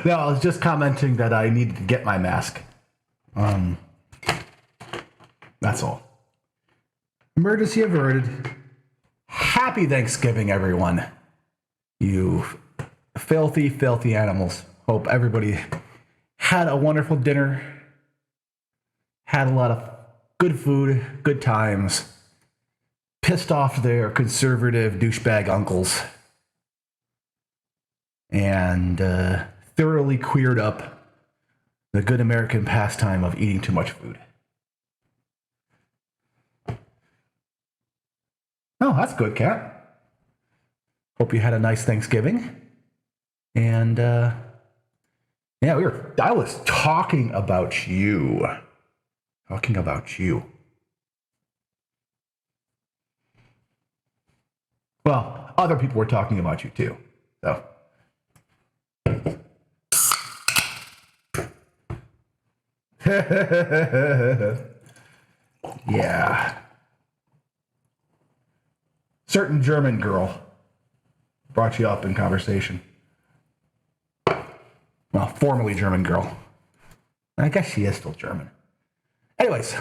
No, I was just commenting that I needed to get my mask. That's all. Emergency averted. Happy Thanksgiving, everyone. You filthy, filthy animals. Hope everybody had a wonderful dinner. Had a lot of good food, good times. Pissed off their conservative douchebag uncles. And thoroughly queered up the good American pastime of eating too much food. Oh, that's good, Kat. Hope you had a nice Thanksgiving. And yeah, I was talking about you. Talking about you. Well, other people were talking about you too. So. Yeah. Certain German girl brought you up in conversation. Well, formerly German girl. I guess she is still German. Anyways,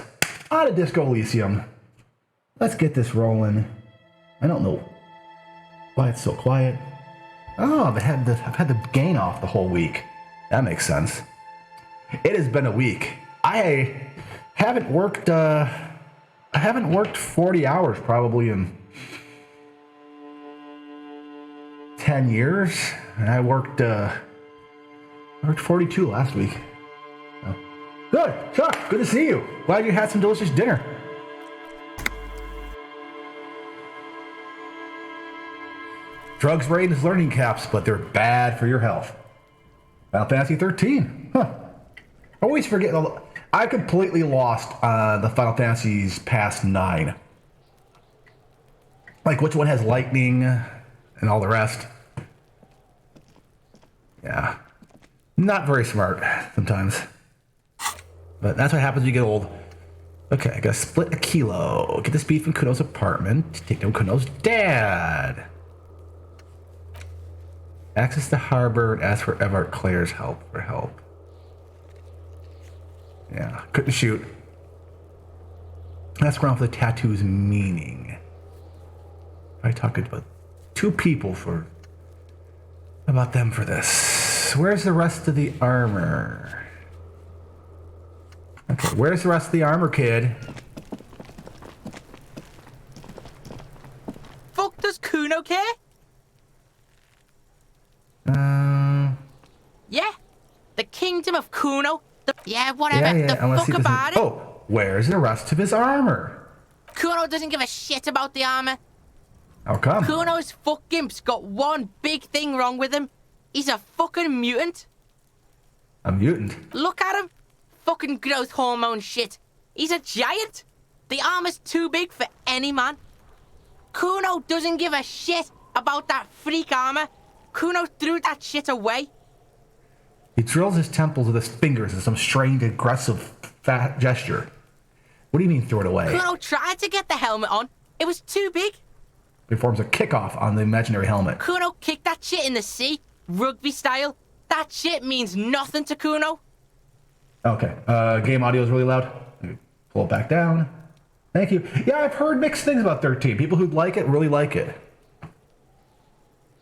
on to Disco Elysium. Let's get this rolling. I don't know why it's so quiet. Oh, I've had the gain off the whole week. That makes sense. It has been a week. I haven't worked 40 hours probably in 10 years. And I worked 42 last week. Oh. Good, Chuck, good to see you. Glad you had some delicious dinner. Drugs raise learning caps, but they're bad for your health. Final Fantasy 13. Huh. I always forget. I completely lost the Final Fantasies past 9. Like which one has lightning and all the rest. Yeah. Not very smart sometimes. But that's what happens when you get old. Okay, I gotta split a kilo. Get this beef in Kuno's apartment. Take down Kuno's dad. Access the harbor and ask for Evart Claire's help for help. Yeah, couldn't shoot. Ask around for the tattoo's meaning. I talked about 2 people about them for this. Where's the rest of the armor? Okay, where's the rest of the armor, kid? Fuck does Kuno care? Yeah, the kingdom of Kuno. Yeah, whatever. Yeah, the fuck about it. Oh, where's the rest of his armor? Kuno doesn't give a shit about the armor. How come? Kuno's fuckgimp's got one big thing wrong with him. He's a fucking mutant. A mutant? Look at him. Fucking growth hormone shit. He's a giant. The armor's too big for any man. Kuno doesn't give a shit about that freak armor. Kuno threw that shit away. He drills his temples with his fingers in some strange, aggressive, fat gesture. What do you mean, throw it away? Kuno tried to get the helmet on. It was too big. He forms a kickoff on the imaginary helmet. Kuno kicked that shit in the sea, rugby style. That shit means nothing to Kuno. Okay, game audio is really loud. Pull it back down. Thank you. Yeah, I've heard mixed things about 13. People who like it really like it.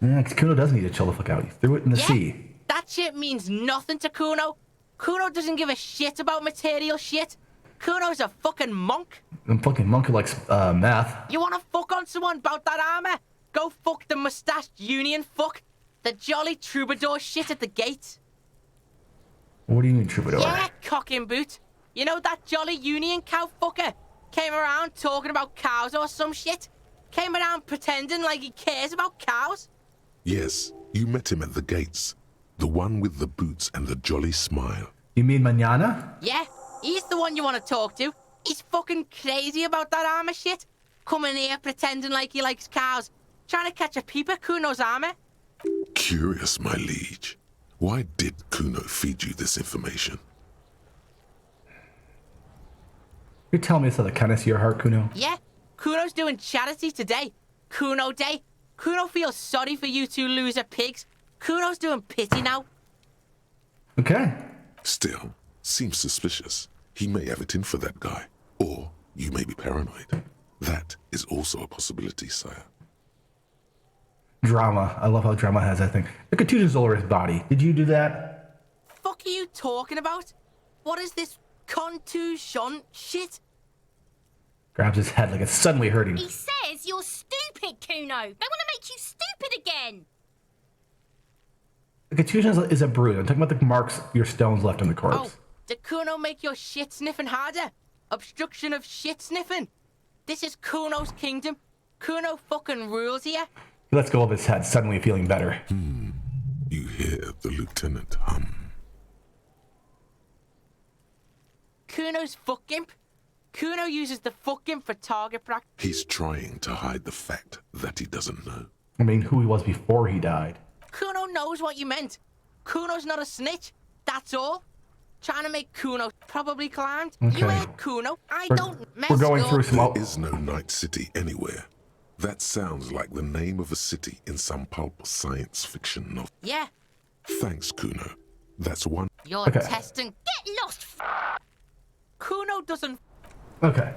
Yeah, 'cause Kuno does need to chill the fuck out. He threw it in the sea. That shit means nothing to Kuno. Kuno doesn't give a shit about material shit. Kuno's a fucking monk. I'm fucking monk who likes math. You wanna fuck on someone about that armor? Go fuck the mustached union fuck. The jolly troubadour shit at the gate. What do you mean, troubadour? Yeah, cock and boot. You know that jolly union cow fucker? Came around talking about cows or some shit? Came around pretending like he cares about cows? Yes, you met him at the gates. The one with the boots and the jolly smile. You mean Manana? Yeah, he's the one you want to talk to. He's fucking crazy about that armor shit. Coming here pretending like he likes cows. Trying to catch a peep at Kuno's armor. Curious, my liege. Why did Kuno feed you this information? You're telling me this out of the kindness of your heart, Kuno? Yeah, Kuno's doing charity today. Kuno Day. Kuno feels sorry for you two loser pigs. Kuno's doing pity now. Okay. Still, seems suspicious. He may have it in for that guy. Or you may be paranoid. That is also a possibility, sire. Drama. I love how Drama has that thing. The contusion's all over his body. Did you do that? Fuck are you talking about? What is this contusion shit? Grabs his head like it's suddenly hurting. He says you're stupid, Kuno. They want to make you stupid again. The contusion is a bruise. I'm talking about the marks your stones left on the corpse. Oh, did Kuno make your shit sniffing harder? Obstruction of shit sniffing? This is Kuno's kingdom. Kuno fucking rules here. He lets go of his head, suddenly feeling better. You hear the lieutenant hum. Kuno's fuck imp. Kuno uses the fuck imp for target practice. He's trying to hide the fact that he doesn't know. I mean, who he was before he died. Kuno knows what you meant. Kuno's not a snitch. That's all. Trying to make Kuno probably climbed. Okay. You heard Kuno. I We're- don't mess we're going up. through some- There is no Night City anywhere. That sounds like the name of a city in some pulp science fiction novel. Yeah, Thanks, Kuno. That's one. you're Okay. testing. Get lost. Kuno doesn't. Okay.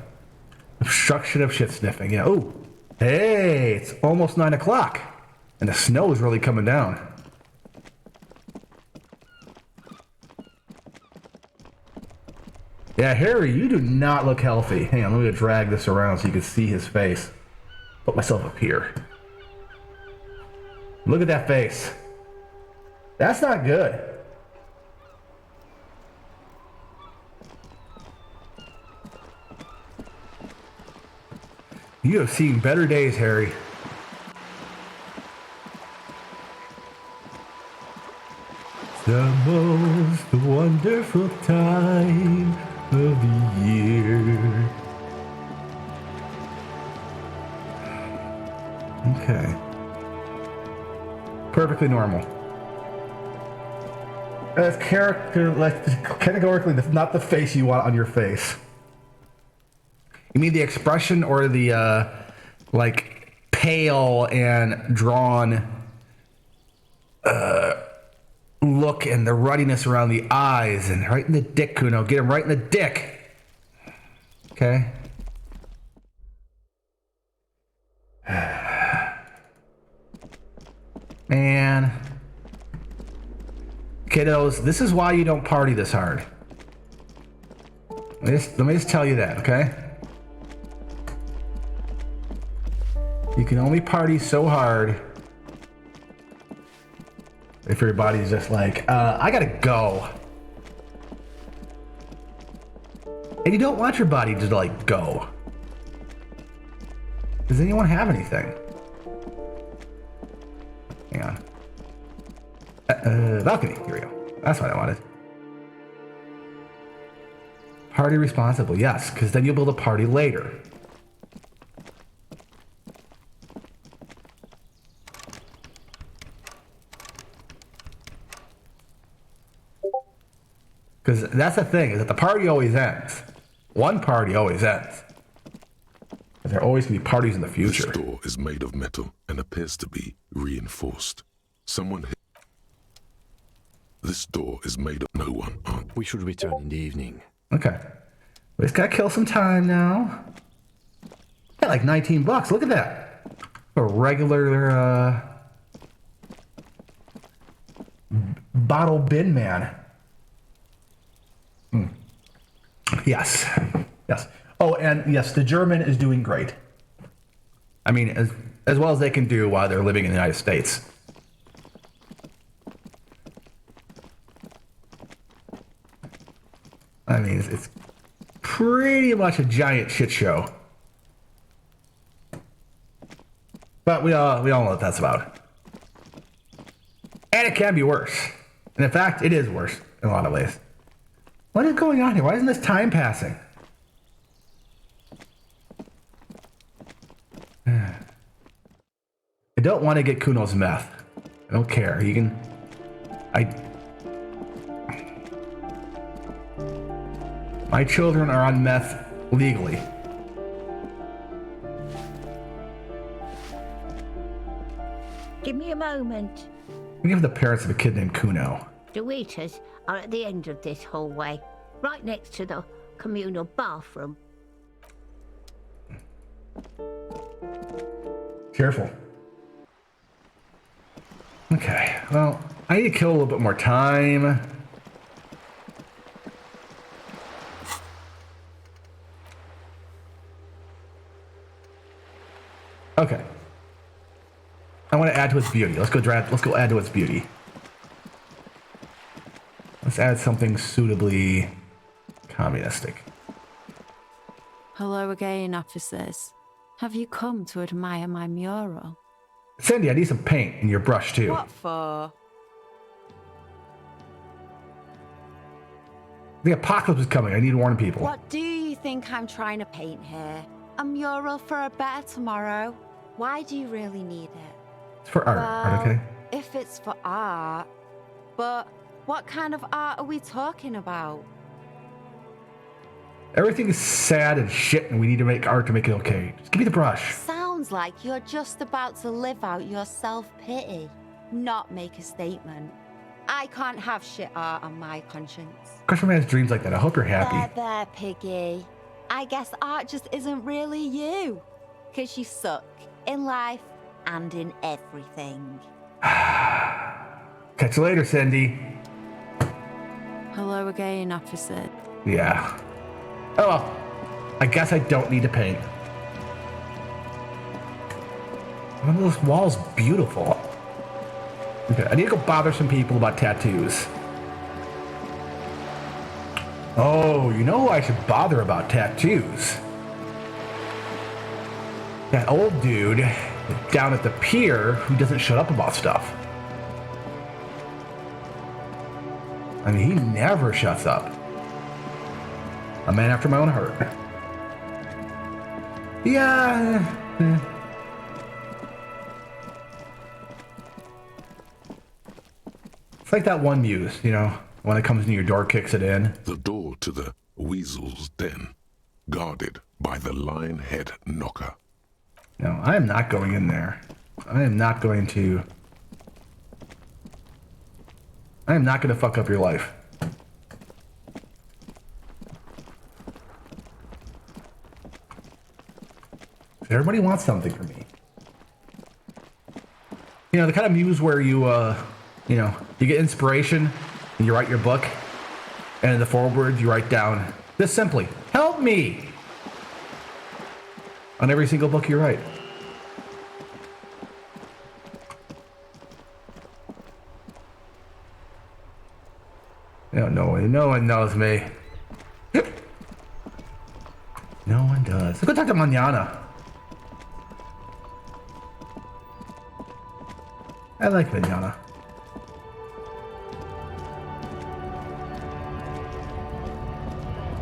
Obstruction of shit sniffing. Yeah. Oh. Hey, it's almost 9 o'clock. And the snow is really coming down. Yeah, Harry, you do not look healthy. Hang on, let me drag this around so you can see his face. Put myself up here. Look at that face. That's not good. You have seen better days, Harry. The most wonderful time of the year. Okay. Perfectly normal. As categorically, that's not the face you want on your face. You mean the expression or the, like, pale and drawn look and the ruddiness around the eyes and right in the dick, Kuno. Get him right in the dick. Okay. Man. Kiddos, this is why you don't party this hard. Let me just tell you that, okay? You can only party so hard if your body's just like, I gotta go. And you don't want your body to like go. Does anyone have anything? Hang on. Balcony, here we go. That's what I wanted. Party responsible, yes, because then you'll be able to party later. Because that's the thing, is that the party always ends. One party always ends. There are always going to be parties in the future. This door is made of metal and appears to be reinforced. Someone hit. This door is made of no one on. We should return in the evening. Okay. We just gotta kill some time now. Yeah, like $19. Look at that. A regular bottle bin man. Yes. Yes. Oh, and yes, the German is doing great. I mean, as well as they can do while they're living in the United States. I mean, it's pretty much a giant shit show. But we all know what that's about. And it can be worse. And in fact, it is worse in a lot of ways. What is going on here? Why isn't this time passing? I don't want to get Kuno's meth. I don't care. You can... My children are on meth legally. Give me a moment. We give the parents of a kid named Kuno. The waiters are at the end of this hallway, right next to the communal bathroom. Careful. Okay, well, I need to kill a little bit more time. Okay. I want to add to its beauty. Let's go add to its beauty. Let's add something suitably communistic. Hello again, officers. Have you come to admire my mural? Cindy, I need some paint and your brush too. What for? The apocalypse is coming. I need to warn people. What do you think I'm trying to paint here? A mural for a better tomorrow? Why do you really need it? It's for art. Art, okay? If it's for art, but what kind of art are we talking about? Everything is sad and shit, and we need to make art to make it okay. Just give me the brush. Sounds like you're just about to live out your self-pity, not make a statement. I can't have shit art on my conscience. Crush has dreams like that. I hope you're happy. There, Piggy. I guess art just isn't really you. Because you suck in life and in everything. Catch you later, Cindy. Hello again, officer. Yeah. Oh well. I guess I don't need to paint. One of those walls beautiful. Okay, I need to go bother some people about tattoos. Oh, you know who I should bother about tattoos? That old dude down at the pier who doesn't shut up about stuff. I mean, he never shuts up. A man after my own heart. Yeah. It's like that one muse, you know, when it comes near your door, kicks it in. The door to the weasel's den, guarded by the lion-head knocker. No, I am not going in there. I am not going to fuck up your life. Everybody wants something from me. You know, the kind of muse where you get inspiration and you write your book, and in the foreword you write down this simply, help me, on every single book you write. No one knows me. No one does. Let's go talk to Manana. I like Manana.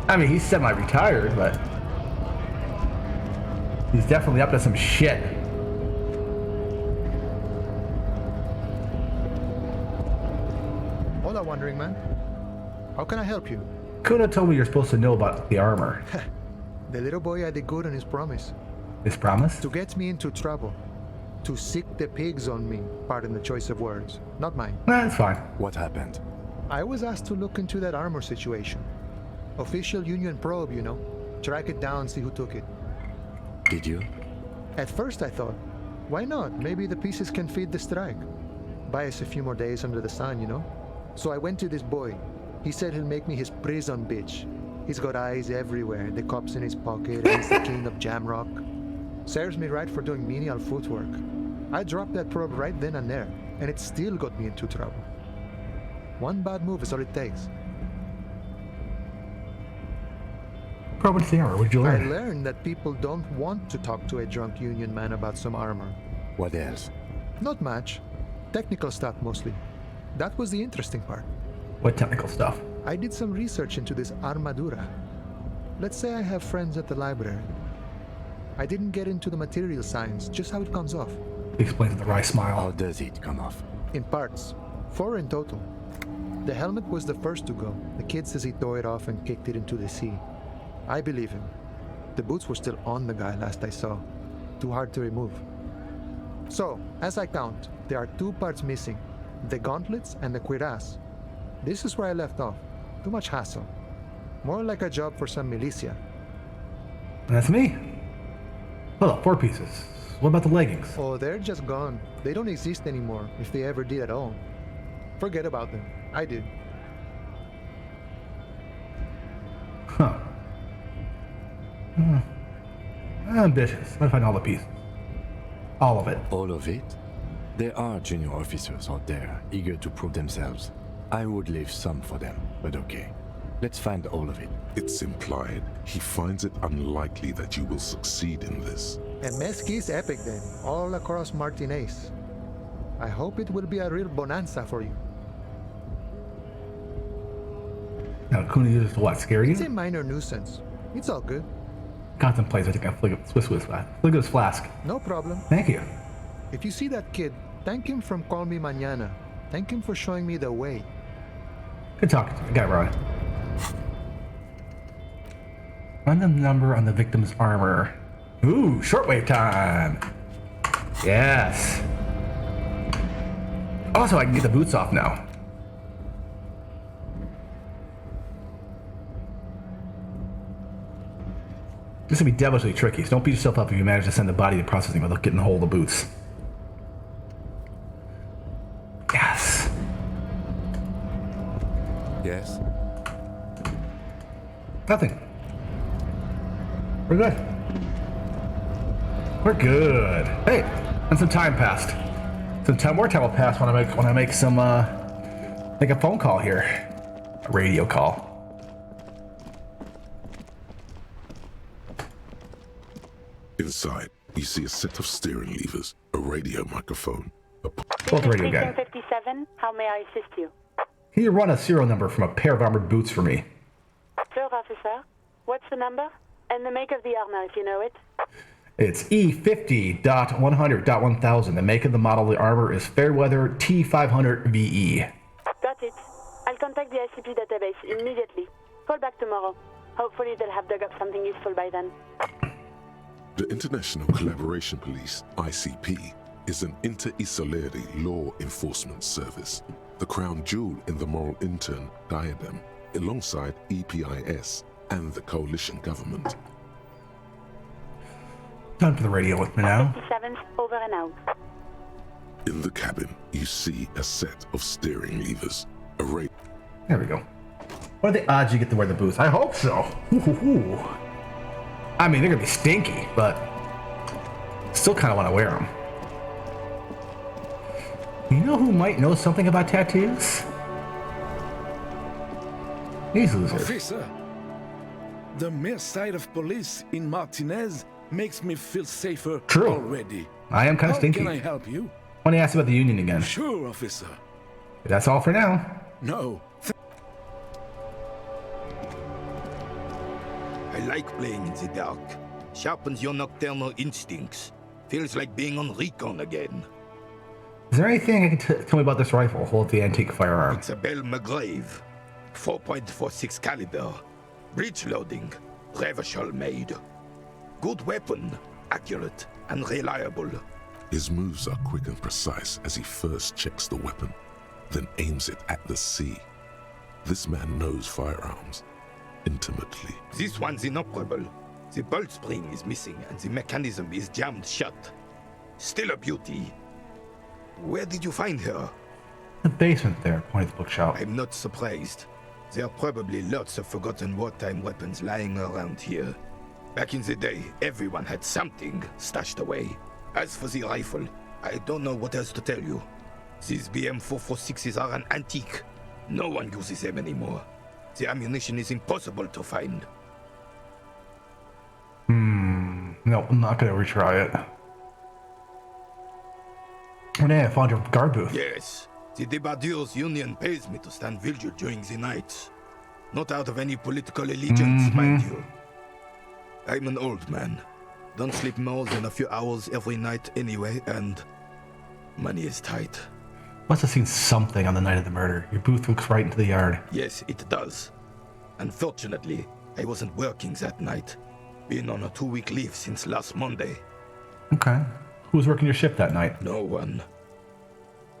I mean, he's semi-retired, but he's definitely up to some shit. Hola, Wandering Man. How can I help you? Kuno told me you're supposed to know about the armor. The little boy had a good on his promise. His promise? To get me into trouble. To sick the pigs on me. Pardon the choice of words. Not mine. That's fine. What happened? I was asked to look into that armor situation. Official Union probe, you know. Track it down, see who took it. Did you? At first I thought, why not? Maybe the pieces can feed the strike. Buy us a few more days under the sun, you know? So I went to this boy. He said he'll make me his prison bitch. He's got eyes everywhere, the cops in his pocket, and he's the king of Jamrock. Serves me right for doing menial footwork. I dropped that probe right then and there, and it still got me into trouble. One bad move is all it takes. Bro, what's the armor? What'd you I learn? learned that people don't want to talk to a drunk Union man about some armor. What else? Not much. Technical stuff mostly. That was the interesting part. What technical stuff? I did some research into this armadura. Let's say I have friends at the library. I didn't get into the material science, just how it comes off. He explains with a wry How smile. does it come off? In parts. 4 in total. The helmet was the first to go. The kid says he tore it off and kicked it into the sea. I believe him. The boots were still on the guy last I saw. Too hard to remove. So, as I count, there are 2 parts missing. The gauntlets and the cuirass. This is where I left off. Too much hassle. More like a job for some militia. That's me. Hold up, 4 pieces. What about the leggings? Oh, they're just gone. They don't exist anymore, if they ever did at all. Forget about them. I did. Huh. Ambitious. Gotta find all the pieces. All of it. All of it? There are junior officers out there, eager to prove themselves. I would leave some for them, but okay. Let's find all of it. It's implied he finds it unlikely that you will succeed in this. And Mesqui's epic then, all across Martinez. I hope it will be a real bonanza for you. Now, Kuna uses what? Scare It's a you? minor nuisance. It's all good. Contemplates I think I flick at this flask. No problem. Thank you. If you see that kid, thank him from Call Me Mañana. Thank him for showing me the way. Good talking to you. I got it right. Find the number on the victim's armor. Ooh, shortwave time. Yes. Also, I can get the boots off now. This will be devilishly tricky, so don't beat yourself up if you manage to send the body to processing without getting a hold of the boots. Yes. Yes? Nothing. We're good. We're good. Hey, and some time passed. More time will pass when I make some make a phone call here, a radio call. Inside, you see a set of steering levers, a radio microphone, Both radio guy. 57, how may I assist you? Can you run a serial number from a pair of armored boots for me? Sure, officer. What's the number? And the make of the armor, if you know it. It's E50.100.1000. The make of the model of the armor is Fairweather T500VE. Got it. I'll contact the ICP database immediately. Call back tomorrow. Hopefully they'll have dug up something useful by then. The International Collaboration Police, ICP, is an inter-Isolari law enforcement service, the crown jewel in the moral intern diadem, alongside EPIS and the coalition government. Time for the radio with me now. 57, over and out. In the cabin, you see a set of steering levers, a radio. There we go. What are the odds you get to wear the boots? I hope so. Ooh. I mean, they're gonna be stinky, but still kind of want to wear them. You know who might know something about tattoos? These losers. Officer, the mere sight of police in Martinez makes me feel safer True. already. I am kind of stinky. How can I help you? Want to ask about the union again? Sure, officer. That's all for now. No. I like playing in the dark. Sharpens your nocturnal instincts. Feels like being on recon again. Is there anything you can tell me about this rifle? Hold the antique firearm. It's a Bell McGrave. 4.46 caliber. Breech loading. Revachol made. Good weapon. Accurate and reliable. His moves are quick and precise as he first checks the weapon, then aims it at the sea. This man knows firearms intimately. This one's inoperable. The bolt spring is missing and the mechanism is jammed shut. Still a beauty. Where did you find her? The basement there, point at the bookshop. I'm not surprised. There are probably lots of forgotten wartime weapons lying around here. Back in the day, everyone had something stashed away. As for the rifle, I don't know what else to tell you. These BM-446s are an antique. No one uses them anymore. The ammunition is impossible to find. No, I'm not gonna retry it. Renee, I found your guard booth. Yes, the Debardeurs Union pays me to stand vigil during the nights. Not out of any political allegiance, mind you. I'm an old man. Don't sleep more than a few hours every night anyway, and money is tight. Must have seen something on the night of the murder. Your booth looks right into the yard. Yes, it does. Unfortunately, I wasn't working that night. Been on a 2-week leave since last Monday. Okay. Who was working your ship that night? No one.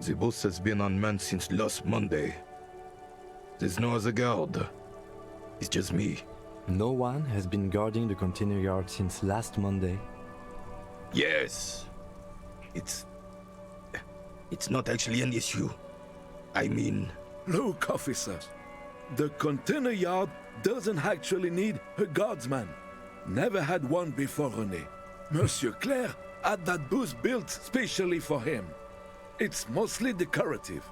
The boss has been unmanned since last Monday. There's no other guard. It's just me. No one has been guarding the container yard since last Monday. Yes. It's not actually an issue. I mean... Look, officer. The container yard doesn't actually need a guardsman. Never had one before René. Monsieur Claire had that booth built specially for him. It's mostly decorative.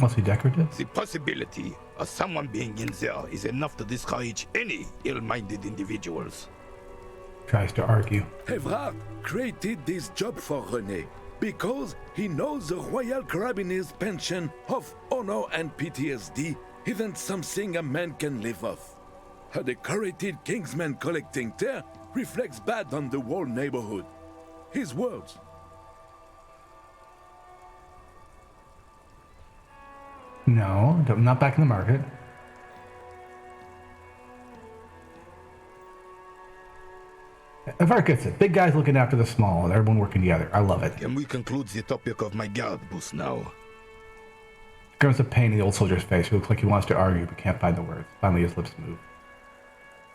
Mostly decorative? The possibility of someone being in there is enough to discourage any ill-minded individuals. Tries to argue. Evrard created this job for René because he knows the Royal Carabiniers' pension of honor and PTSD isn't something a man can live off. A decorated Kingsman collecting tear reflects bad on the whole neighborhood. His words. No, I'm not back in the market. Evrard gets it. Big guys looking after the small and everyone working together. I love it. Can we conclude the topic of my guard boost now? Grins a pain in the old soldier's face. He looks like he wants to argue but can't find the words. Finally, his lips move.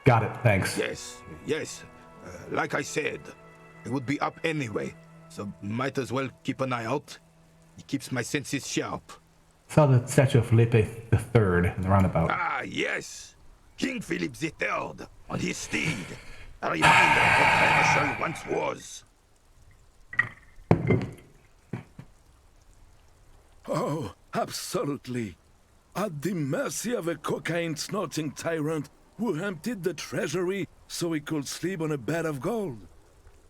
Got it. Thanks. Yes. Like I said, it would be up anyway, so might as well keep an eye out. It keeps my senses sharp. Saw the statue of Felipe III in the roundabout. Ah, yes. King Philip III on his steed. A reminder of what Revachol once was. Oh, absolutely. At the mercy of a cocaine-snorting tyrant who emptied the treasury so he could sleep on a bed of gold.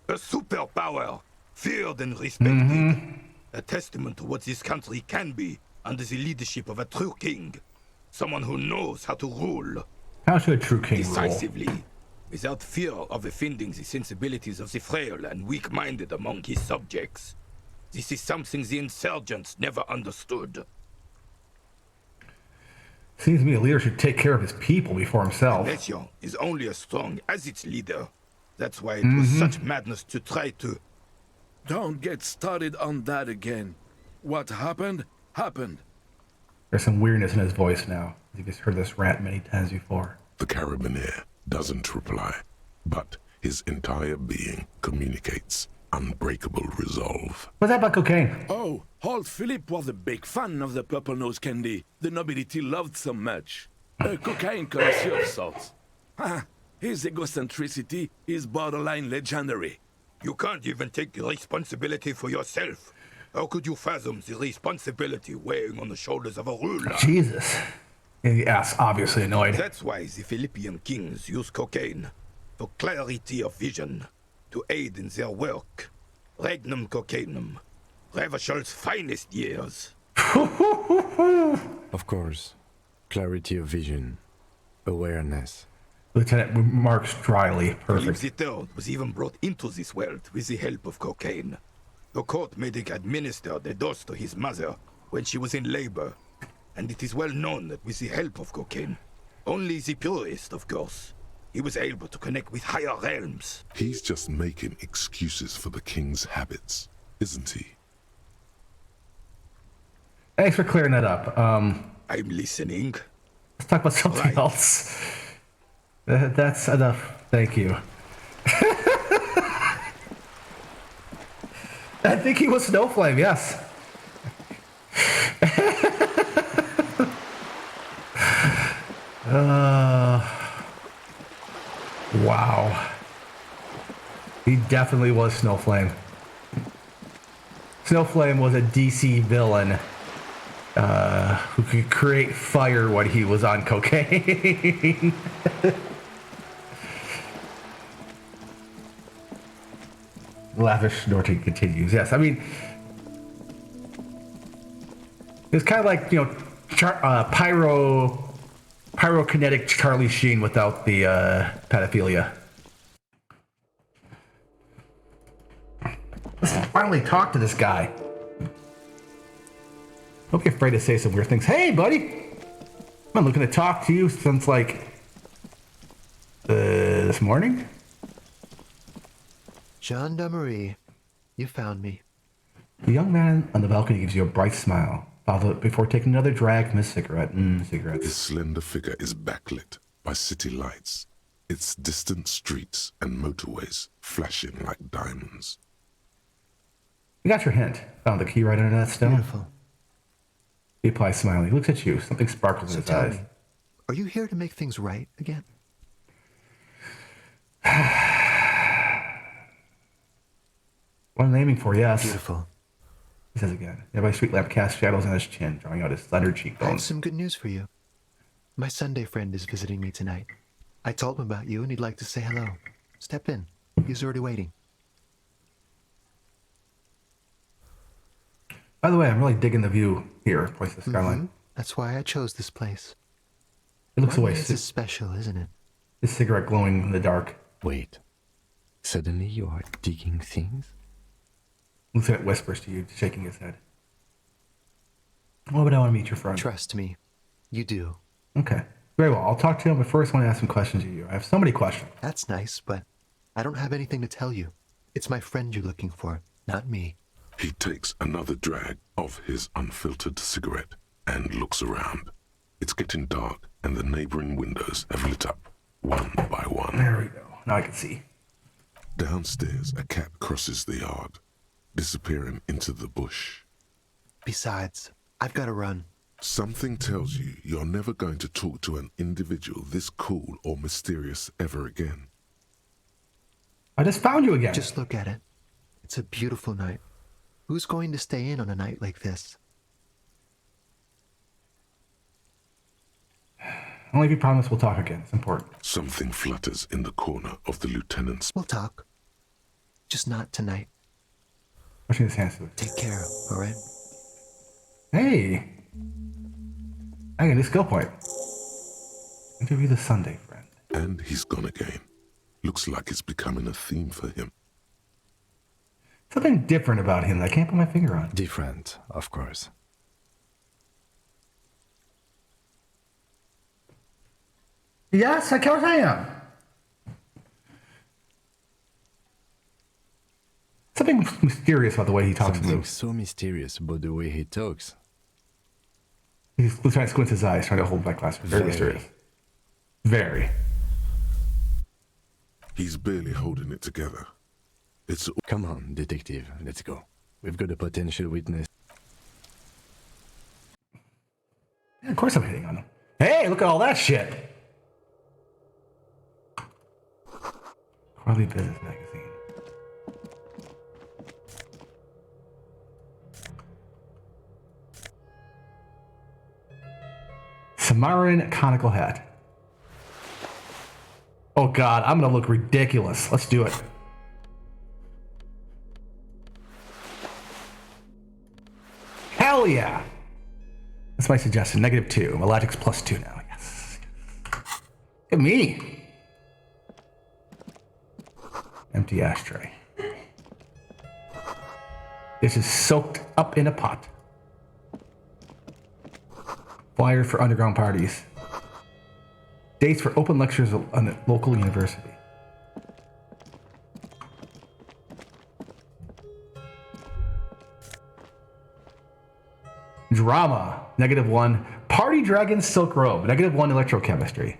A superpower, feared and respected. A testament to what this country can be under the leadership of a true king. Someone who knows how to rule. How should a true king rule? Decisively, without fear of offending the sensibilities of the frail and weak-minded among his subjects. This is something the insurgents never understood. Seems to me a leader should take care of his people before himself. Elysium is only as strong as its leader. That's why it was such madness to try to... Don't get started on that again. What happened, happened. There's some weirdness in his voice now. You've just heard this rant many times before. The Carabinier doesn't reply, but his entire being communicates unbreakable resolve. What's that about cocaine? Oh, old Philip was a big fan of the purple nose candy the nobility loved so much. A cocaine connoisseur of sorts. His egocentricity is borderline legendary. You can't even take responsibility for yourself. How could you fathom the responsibility weighing on the shoulders of a ruler? Jesus. The ass obviously annoyed. That's why the Philippian kings use cocaine. For clarity of vision. To aid in their work. Regnum cocainum. Revachol's finest years. Of course. Clarity of vision. Awareness. Lieutenant remarks dryly. Perfect. Philip III was even brought into this world with the help of cocaine. The court made him administer the dose to his mother when she was in labor. And it is well known that with the help of cocaine, only the purest, of course, he was able to connect with higher realms. He's just making excuses for the king's habits, isn't he? Thanks for clearing that up. I'm listening. Let's talk about something else. That's enough. Thank you. I think he was Snowflame, yes. Wow. He definitely was Snowflame. Snowflame was a DC villain who could create fire when he was on cocaine. Lavish snorting continues. Yes, I mean, it's kind of like, you know, pyrokinetic Charlie Sheen without the pedophilia. Let's finally talk to this guy. Don't be afraid to say some weird things. Hey, buddy! I've been looking to talk to you since, like, this morning? Gendarmerie. You found me. The young man on the balcony gives you a bright smile, before taking another drag from his cigarette. Cigarettes. His slender figure is backlit by city lights, its distant streets and motorways flashing like diamonds. You got your hint. Found the key right under that stone. Beautiful. He applies smiling. He looks at you. Something sparkles in his tell eyes. me, are you here to make things right again? What I'm aiming for, yes. Beautiful. He says again. Nearby street lamp casts shadows on his chin, drawing out his slender I have cheekbones. some good news for you. My Sunday friend is visiting me tonight. I told him about you and he'd like to say hello. Step in. He's already waiting. By the way, I'm really digging the view here, points to the skyline. That's why I chose this place. He looks away. This is special, isn't it? His cigarette glowing in the dark. Wait. Suddenly you are digging things? Lieutenant whispers to you, shaking his head. Oh, but I want to meet your friend. Trust me. You do. Okay. Very well. I'll talk to him, but first I want to ask some questions of you. I have so many questions. That's nice, but I don't have anything to tell you. It's my friend you're looking for, not me. He takes another drag of his unfiltered cigarette and looks around. It's getting dark, and the neighboring windows have lit up, one by one. There we go. Now I can see. Downstairs, a cat crosses the yard, disappearing into the bush. Besides, I've got to run. Something tells you you're never going to talk to an individual this cool or mysterious ever again. I just found you again. Just look at it. It's a beautiful night. Who's going to stay in on a night like this? Only if you promise we'll talk again. It's important. Something flutters in the corner of the lieutenant's. We'll talk. Just not tonight. Pushing his hands to it. Take care, all right? Hey! I got a new skill point. Interview the Sunday friend. And he's gone again. Looks like it's becoming a theme for him. Something different about him that I can't put my finger on. Different, of course. Yes, of course I am. Something mysterious about the way he talks to Something you. so mysterious about the way he talks. He's trying to squint his eyes, trying to hold back glasses. Very mysterious. Very. He's barely holding it together. It's... Come on, detective, let's go. We've got a potential witness. Yeah, of course I'm hitting on him. Hey, look at all that shit. Quarterly Business Magazine. Samaran conical hat. Oh god, I'm gonna look ridiculous. Let's do it. Hell yeah! That's my suggestion. -2. My logic's +2 now. Yes. Look at me. Empty ashtray. This is soaked up in a pot. Flyer for underground parties. Dates for open lectures on a local university. Drama, -1. Party Dragon Silk Robe, -1 electrochemistry.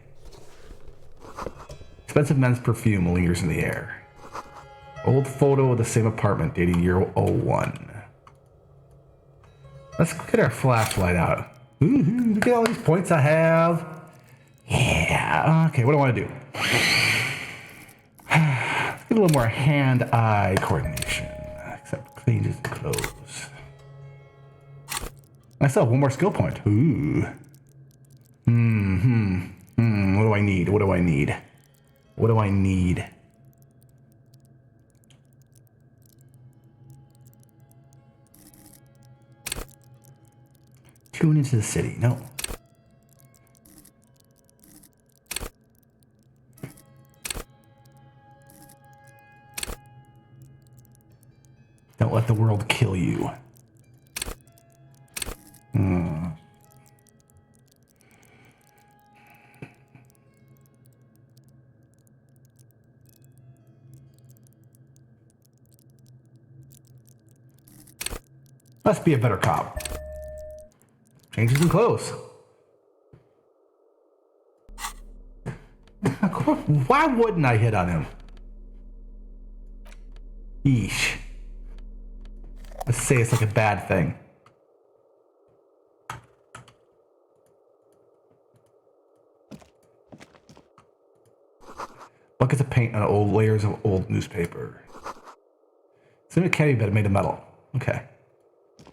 Expensive men's perfume lingers in the air. Old photo of the same apartment dating year 01. Let's get our flashlight out. Ooh, look at all these points I have. Yeah, okay, what do I want to do? Let's get a little more hand-eye coordination. Except changes the clothes. I still have one more skill point. Ooh. What do I need? What do I need? What do I need? Tune into the city. No. Don't let the world kill you. Must be a better cop. Changes in clothes. Why wouldn't I hit on him? Yeesh. Let's say it's like a bad thing. Buckets of paint on old layers of old newspaper. Some candy bed made of metal. Okay.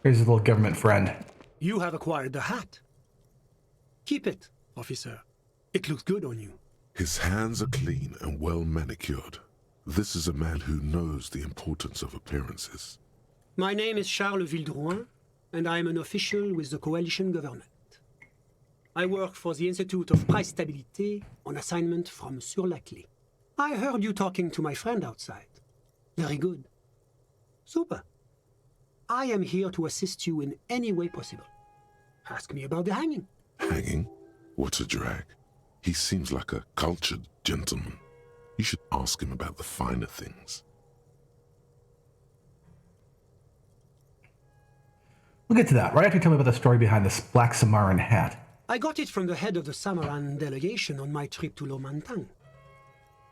Here's his little government friend. You have acquired the hat. Keep it, officer. It looks good on you. His hands are clean and well manicured. This is a man who knows the importance of appearances. My name is Charles Vildrouin, and I am an official with the coalition government. I work for the Institute of Price Stabilité on assignment from Sur la Clé. I heard you talking to my friend outside. Very good. Super. I am here to assist you in any way possible. Ask me about the hanging. Hanging? What a drag. He seems like a cultured gentleman. You should ask him about the finer things. We'll get to that. Right after you tell me about the story behind this black Samaran hat. I got it from the head of the Samaran delegation on my trip to Lomantang.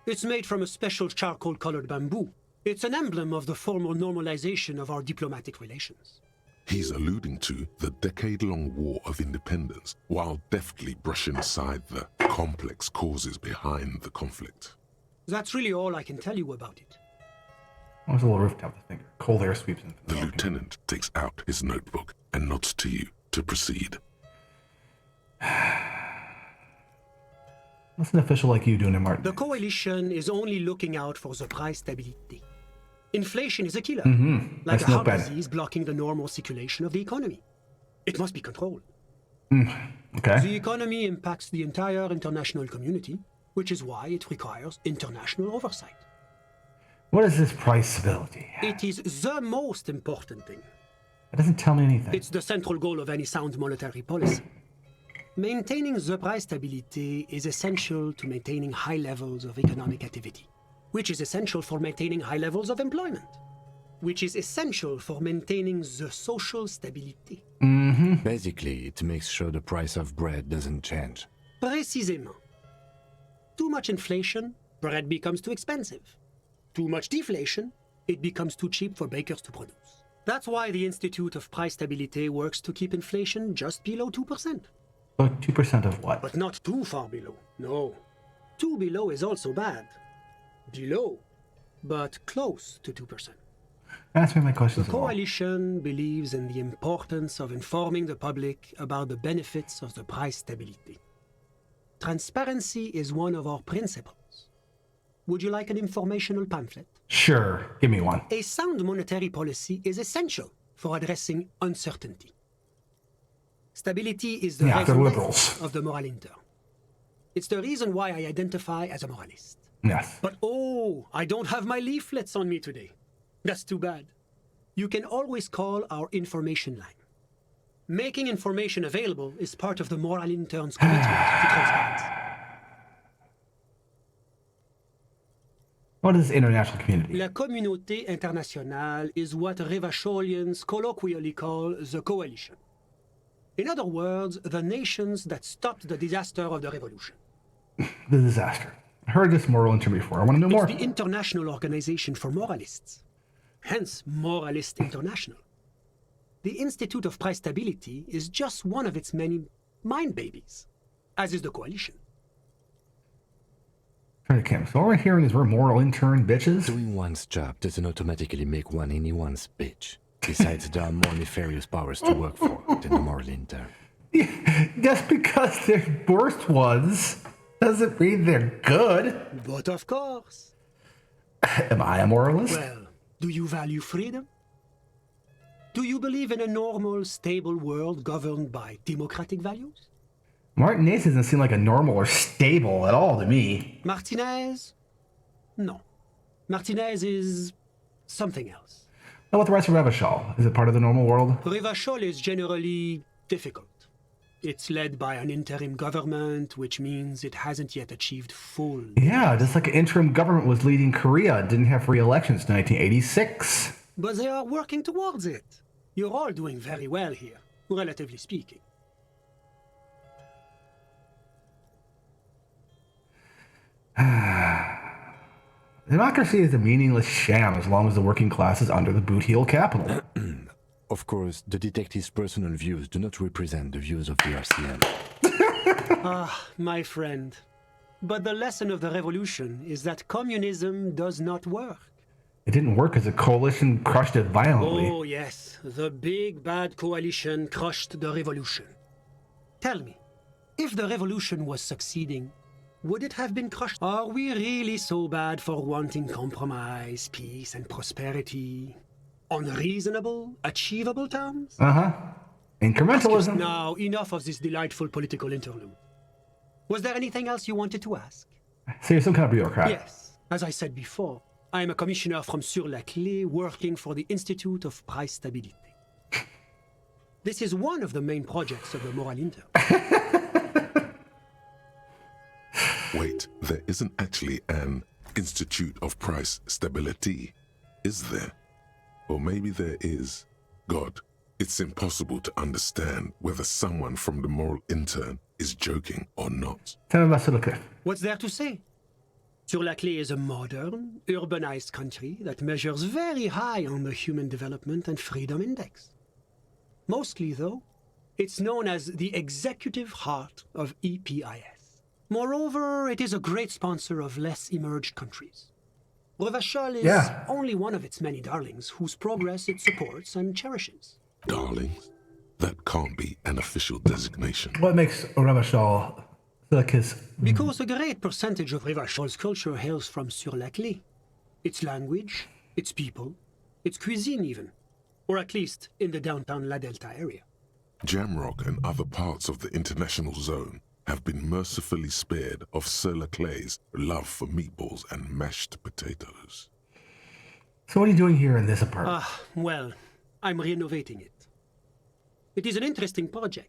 It's made from a special charcoal-colored bamboo. It's an emblem of the formal normalization of our diplomatic relations. He's alluding to the decade-long War of Independence, while deftly brushing aside the complex causes behind the conflict. That's really all I can tell you about it. There's a little rooftop with a finger. Cold air sweeps in. The lieutenant takes out his notebook and nods to you to proceed. What's an official like you doing in Martin? The coalition is only looking out for the price stability. Inflation is a killer, like a heart disease blocking the normal circulation of the economy. It must be controlled. Okay. The economy impacts the entire international community, which is why it requires international oversight. What is this price stability? It is the most important thing. It doesn't tell me anything. It's the central goal of any sound monetary policy. Maintaining the price stability is essential to maintaining high levels of economic activity, which is essential for maintaining high levels of employment, which is essential for maintaining the social stability. Basically, it makes sure the price of bread doesn't change. Précisément. Too much inflation, bread becomes too expensive. Too much deflation, it becomes too cheap for bakers to produce. That's why the Institute of Price Stabilité works to keep inflation just below 2%. But 2% of what? But not too far below. No. Too below is also bad. Below, but close to 2%. Answer my questions. The coalition believes in the importance of informing the public about the benefits of the price stability. Transparency is one of our principles. Would you like an informational pamphlet? Sure, give me one. A sound monetary policy is essential for addressing uncertainty. Stability is the life of the moral intern. It's the reason why I identify as a moralist. Yes. But oh, I don't have my leaflets on me today. That's too bad. You can always call our information line. Making information available is part of the moral intern's commitment to transparency. What is international community? La communauté internationale is what Revacholians colloquially call the coalition. In other words, the nations that stopped the disaster of the revolution. The disaster. I heard this moral intern before. I want to know more. It's the International Organization for Moralists. Hence, Moralist International. The Institute of Price Stability is just one of its many mind babies, as is the coalition. So all we're hearing is we're moral intern bitches? Doing one's job doesn't automatically make one anyone's bitch. Besides, there are more nefarious powers to work for than the moral intern. Just because they're worst ones doesn't mean they're good. But of course. Am I a moralist? Well, do you value freedom? Do you believe in a normal, stable world governed by democratic values? Martinez doesn't seem like a normal or stable at all to me. Martinez? No. Martinez is something else. How about the rest of Revachol? Is it part of the normal world? Revachol is generally difficult. It's led by an interim government, which means it hasn't yet achieved full... Yeah, just like an interim government was leading Korea and didn't have free elections in 1986. But they are working towards it. You're all doing very well here, relatively speaking. Democracy is a meaningless sham as long as the working class is under the boot-heel capital. Of course, the detective's personal views do not represent the views of the RCM. Ah, my friend. But the lesson of the revolution is that communism does not work. It didn't work as a coalition crushed it violently. Oh, yes. The big bad coalition crushed the revolution. Tell me, if the revolution was succeeding, would it have been crushed? Are we really so bad for wanting compromise, peace, and prosperity? On reasonable, achievable terms? Incrementalism. Now, enough of this delightful political interlude. Was there anything else you wanted to ask? So you're some kind of bureaucrat. Yes. As I said before, I am a commissioner from Sur-la-Clé working for the Institute of Price Stabilité. This is one of the main projects of the Moral Intern. Wait, there isn't actually an Institute of Price Stability, is there? Or maybe there is. God, it's impossible to understand whether someone from the Moral Intern is joking or not. Tell me about Sur-la-Clé. What's there to say? Sur-la-Clé is a modern, urbanized country that measures very high on the Human Development and Freedom Index. Mostly, though, it's known as the executive heart of EPIS. Moreover, it is a great sponsor of less emerged countries. Revachol is only one of its many darlings whose progress it supports and cherishes. Darlings? That can't be an official designation. What makes Revachol like his... Because a great percentage of Revachol's culture hails from Sur-la-Clé. Its language, its people, its cuisine even. Or at least in the downtown La Delta area. Jamrock and other parts of the international zone have been mercifully spared of Sur-la-Clé's love for meatballs and mashed potatoes. So what are you doing here in this apartment? Well, I'm renovating it. It is an interesting project.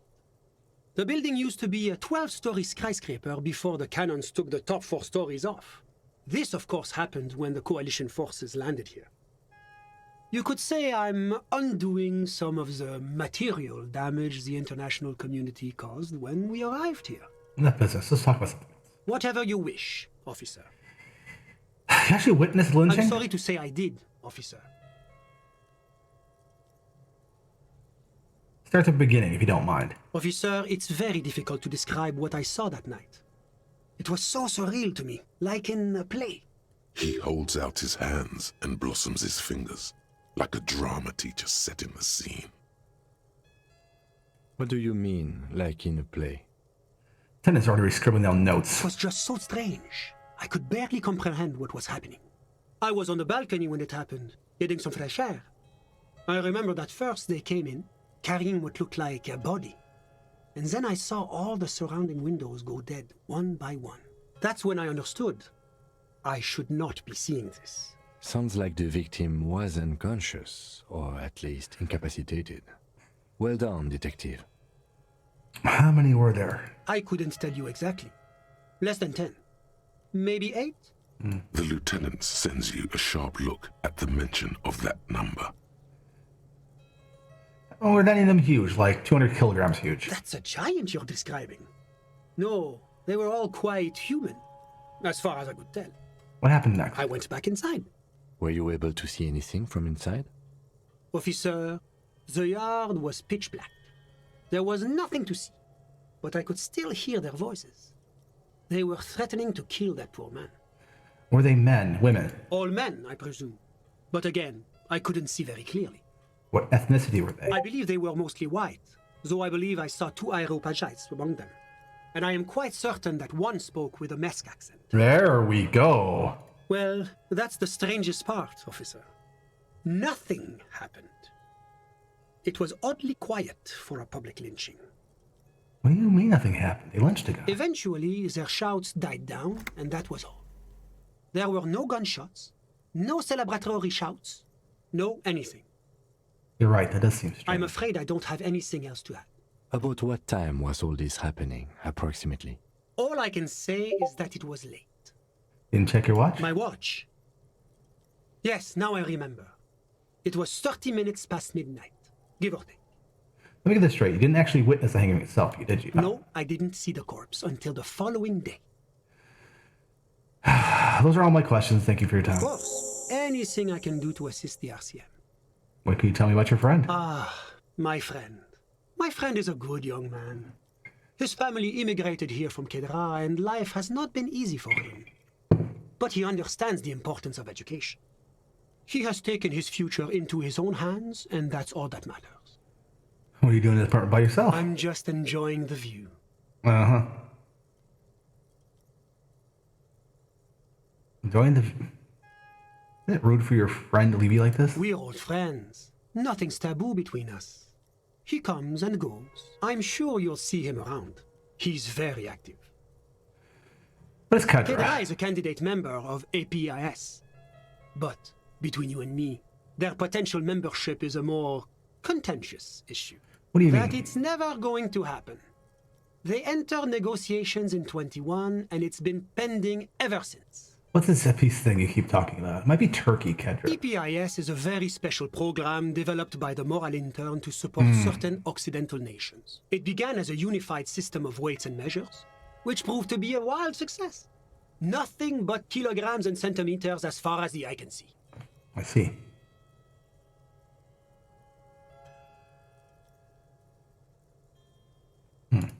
The building used to be a 12-story skyscraper before the cannons took the top 4 stories off. This, of course, happened when the coalition forces landed here. You could say I'm undoing some of the material damage the international community caused when we arrived here. Enough business. Let's talk about something. Whatever you wish, officer. You actually witnessed lynching? I'm sorry to say I did, officer. Start at the beginning, if you don't mind. Officer, it's very difficult to describe what I saw that night. It was so surreal to me, like in a play. He holds out his hands and blossoms his fingers, like a drama teacher setting the scene. What do you mean, like in a play? Tenant's already scribbling down notes. It was just so strange. I could barely comprehend what was happening. I was on the balcony when it happened, getting some fresh air. I remember that first they came in, carrying what looked like a body. And then I saw all the surrounding windows go dead, one by one. That's when I understood. I should not be seeing this. Sounds like the victim was unconscious, or at least incapacitated. Well done, detective. How many were there? I couldn't tell you exactly. Less than 10. Maybe 8? The lieutenant sends you a sharp look at the mention of that number. Oh, were any of them huge, like 200 kilograms huge? That's a giant you're describing. No, they were all quite human, as far as I could tell. What happened next? I went back inside. Were you able to see anything from inside? Officer, the yard was pitch black. There was nothing to see, but I could still hear their voices. They were threatening to kill that poor man. Were they men, women? All men, I presume. But again, I couldn't see very clearly. What ethnicity were they? I believe they were mostly white, though I believe I saw 2 Areopagites among them. And I am quite certain that one spoke with a Mesk accent. There we go. Well, that's the strangest part, officer. Nothing happened. It was oddly quiet for a public lynching. What do you mean nothing happened? They lynched a guy. Eventually, their shouts died down, and that was all. There were no gunshots, no celebratory shouts, no anything. You're right, that does seem strange. I'm afraid I don't have anything else to add. About what time was all this happening, approximately? All I can say is that it was late. Didn't check your watch? My watch? Yes, now I remember. It was 30 minutes past midnight. give or take. Let me get this straight. You didn't actually witness the hanging itself, did you? No, I didn't see the corpse until the following day. Those are all my questions. Thank you for your time. Of course. Anything I can do to assist the RCM. What can you tell me about your friend? My friend. My friend is a good young man. His family immigrated here from Kedra, and life has not been easy for him. But he understands the importance of education. He has taken his future into his own hands, and that's all that matters. What are you doing in this apartment by yourself? I'm just enjoying the view. Uh-huh. Enjoying the view? Isn't it rude for your friend to leave you like this? We're old friends. Nothing's taboo between us. He comes and goes. I'm sure you'll see him around. He's very active. But it's Kedra. Kedra is a candidate member of APIS. But between you and me, their potential membership is a more contentious issue. What do you That mean? it's never going to happen. They entered negotiations in 21, and it's been pending ever since. What's this piece thing you keep talking about? It might be Turkey, Kedra. EPIS is a very special program developed by the Moral Intern to support certain Occidental nations. It began as a unified system of weights and measures, which proved to be a wild success. Nothing but kilograms and centimeters as far as the eye can see. I see.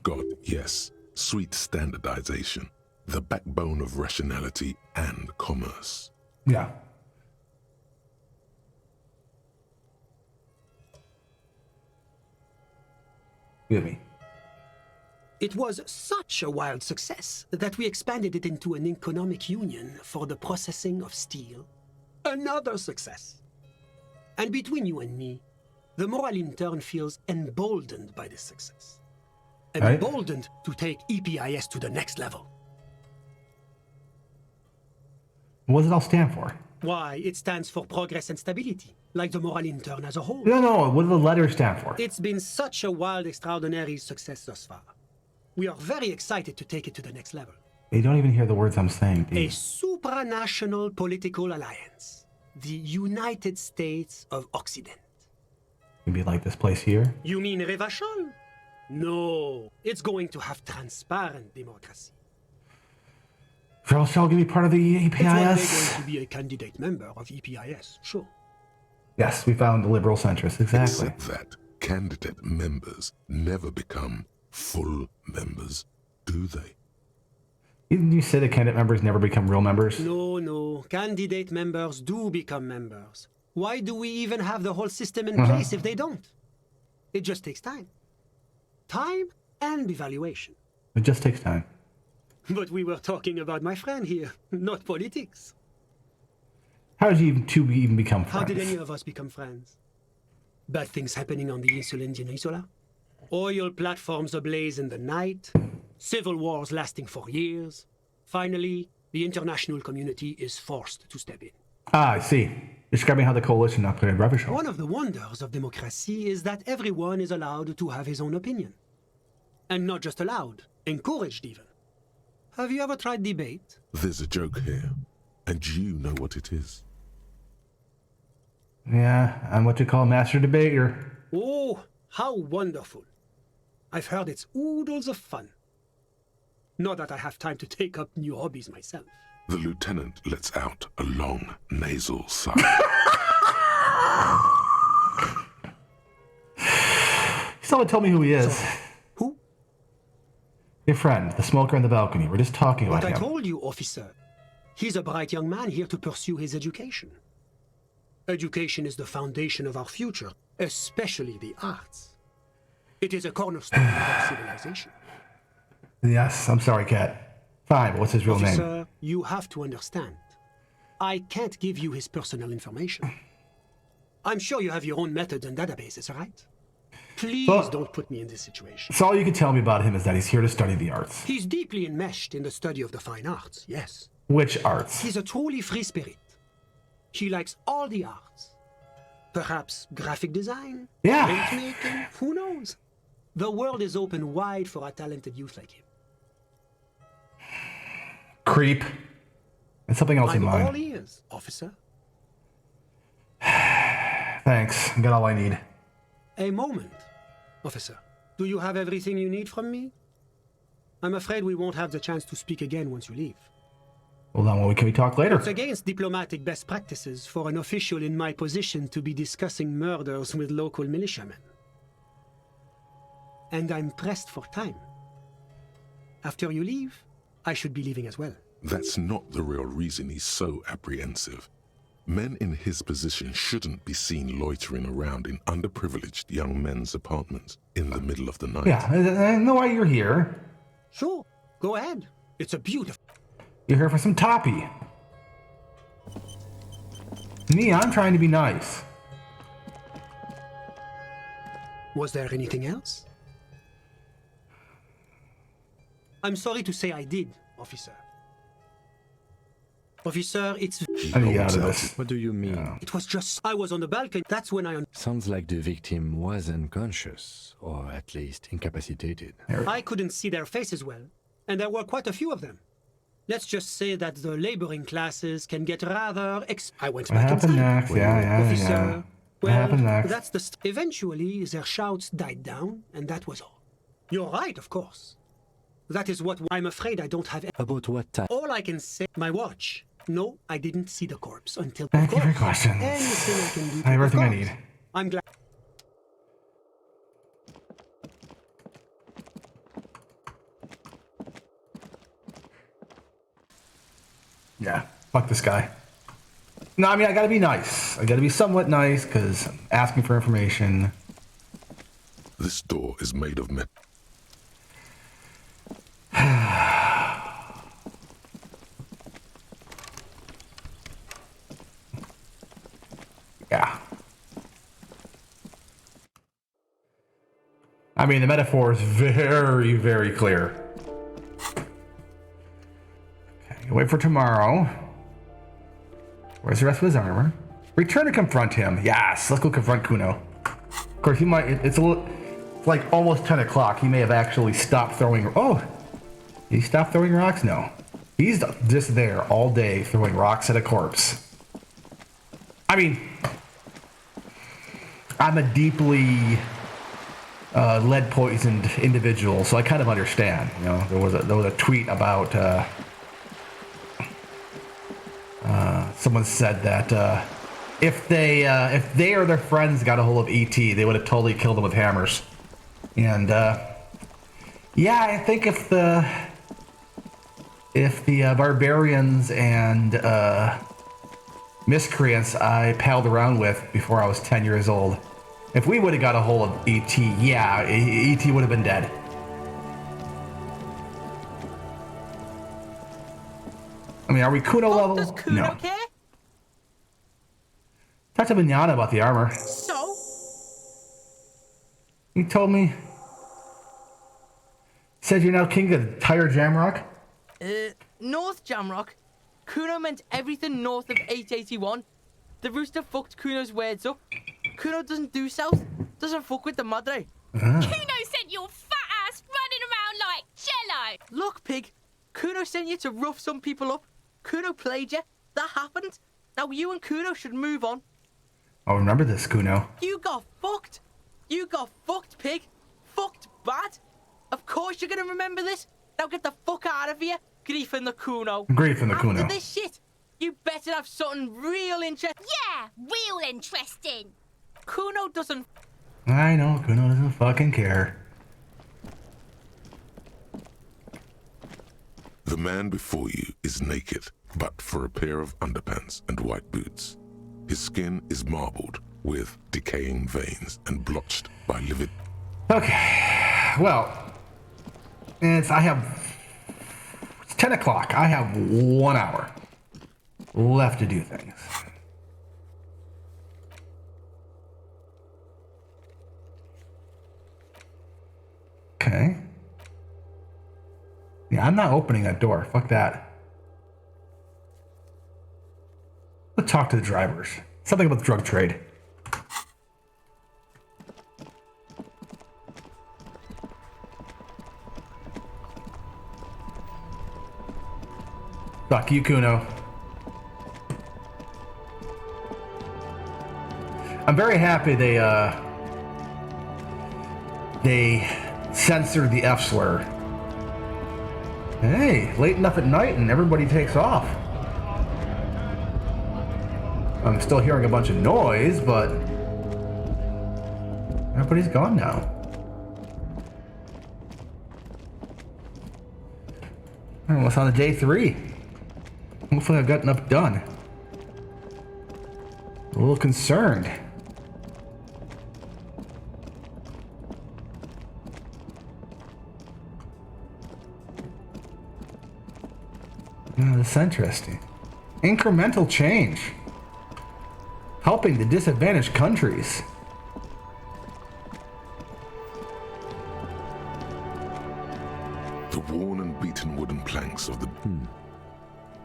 God, yes. Sweet standardization. The backbone of rationality and commerce. Yeah. Excuse me. It was such a wild success that we expanded it into an economic union for the processing of steel. Another success. And between you and me, the Moral Intern feels emboldened by this success. Emboldened to take EPIS to the next level. What does it all stand for? Why, it stands for progress and stability, like the Moral Intern as a whole. No. What do the letters stand for? It's been such a wild, extraordinary success thus far. We are very excited to take it to the next level. You don't even hear the words I'm saying, do A you? supranational political alliance. The United States of Occident. It'd be like this place here? You mean Revachol? No, it's going to have transparent democracy. Charles shall be part of the It's one day EPIS? going to be a candidate member of EPIS, sure. Yes, we found the liberal centrist, exactly. Except that candidate members never become full members, do they? Didn't you say that candidate members never become real members? No, candidate members do become members. Why do we even have the whole system in place if they don't? It just takes time. Time and evaluation. It just takes time. But we were talking about my friend here, not politics. How did you two even become friends? How did any of us become friends? Bad things happening on the Insulindian Peninsula? Oil platforms ablaze in the night? Civil wars lasting for years? Finally, the international community is forced to step in. I see. Describing how the coalition operated Revachol. One of the wonders of democracy is that everyone is allowed to have his own opinion. And not just allowed, encouraged even. Have you ever tried debate? There's a joke here, and you know what it is. Yeah, I'm what you call a master debater. Oh, how wonderful. I've heard it's oodles of fun. Not that I have time to take up new hobbies myself. The lieutenant lets out a long nasal sigh. Someone tell me who he is. Who? Your friend, the smoker on the balcony. We're just talking about What I him. told you, officer. He's a bright young man here to pursue his education. Education is the foundation of our future, especially the arts. It is a cornerstone of our civilization. Yes, I'm sorry, Cat. Fine, but what's his real name? Officer, you have to understand. I can't give you his personal information. I'm sure you have your own methods and databases, right? Please don't put me in this situation. So all you can tell me about him is that he's here to study the arts. He's deeply enmeshed in the study of the fine arts, yes. Which arts? He's a truly free spirit. He likes all the arts. Perhaps graphic design? Yeah. Printmaking? Who knows? The world is open wide for a talented youth like him. Creep. And something else in I'm mind. all ears, officer. Thanks. I got all I need. A moment, officer. Do you have everything you need from me? I'm afraid we won't have the chance to speak again once you leave. Well, then can we talk later? It's against diplomatic best practices for an official in my position to be discussing murders with local militiamen. And I'm pressed for time. After you leave, I should be leaving as well. That's not the real reason he's so apprehensive. Men in his position shouldn't be seen loitering around in underprivileged young men's apartments in the middle of the night. Yeah, I know why you're here. Sure, go ahead. It's a beautiful... You're here for some toppy. Me, I'm trying to be nice. Was there anything else? I'm sorry to say I did, officer. Officer, it's... I need out of this. What do you mean? Yeah. It was just... I was on the balcony. That's when I... Sounds like the victim was unconscious, or at least incapacitated. I couldn't see their faces well, and there were quite a few of them. Let's just say that the laboring classes can get rather... I went What back happened inside. next? Yeah. Officer, What happened next? that's the... Eventually, their shouts died down, and that was all. You're right, of course. That is what I'm afraid I don't have... About what time? All I can say... My watch. No, I didn't see the corpse until... Thank you for your questions. Anything I can do to... I have everything I of need. course. I'm glad... Yeah, fuck this guy. No, I mean, I gotta be nice. I gotta be somewhat nice, because I'm asking for information. This door is made of metal. Yeah. I mean, the metaphor is very, very clear. Okay, wait for tomorrow. Where's the rest of his armor? Return to confront him. Yes, let's go confront Kuno. Of course, he might. It's like almost 10 o'clock. He may have actually stopped throwing. Oh, he stopped throwing rocks? No. He's just there all day throwing rocks at a corpse. I mean, I'm a deeply lead poisoned individual, so I kind of understand. You know, there was a tweet about someone said that if they or their friends got a hold of ET, they would have totally killed them with hammers. And yeah, I think if the barbarians and miscreants I palled around with before I was 10 years old, if we would have got a hold of ET, yeah, ET would have been dead. I mean, are we Kuno level? Does Kuno No. care? Talked to Mignana about the armor. So? He told me. Said you're now king of the entire Jamrock? North Jamrock. Kuno meant everything north of 881. The rooster fucked Kuno's words up. Kuno doesn't do south. Doesn't fuck with the madre. Kuno sent your fat ass running around like jello. Look, pig. Kuno sent you to rough some people up. Kuno played you. That happened. Now you and Kuno should move on. I'll remember this, Kuno. You got fucked. You got fucked, pig. Fucked bad. Of course you're gonna remember this. Now get the fuck out of here. Grief in the Kuno. Grief in the Kuno. After this shit, you better have something real interesting. Yeah, real interesting. Kuno doesn't... I know, Kuno doesn't fucking care. The man before you is naked, but for a pair of underpants and white boots. His skin is marbled with decaying veins and blotched by livid... Okay, well, it's 10 o'clock. I have 1 hour left to do things. Okay. Yeah, I'm not opening that door. Fuck that. Let's talk to the drivers. Something about the drug trade. Fuck you, Kuno. I'm very happy they they censored the F slur. Hey, late enough at night and everybody takes off. I'm still hearing a bunch of noise, but everybody's gone now. Almost on to day 3. Hopefully I've got enough done. A little concerned. Oh, that's interesting. Incremental change. Helping the disadvantaged countries. The worn and beaten wooden planks of the...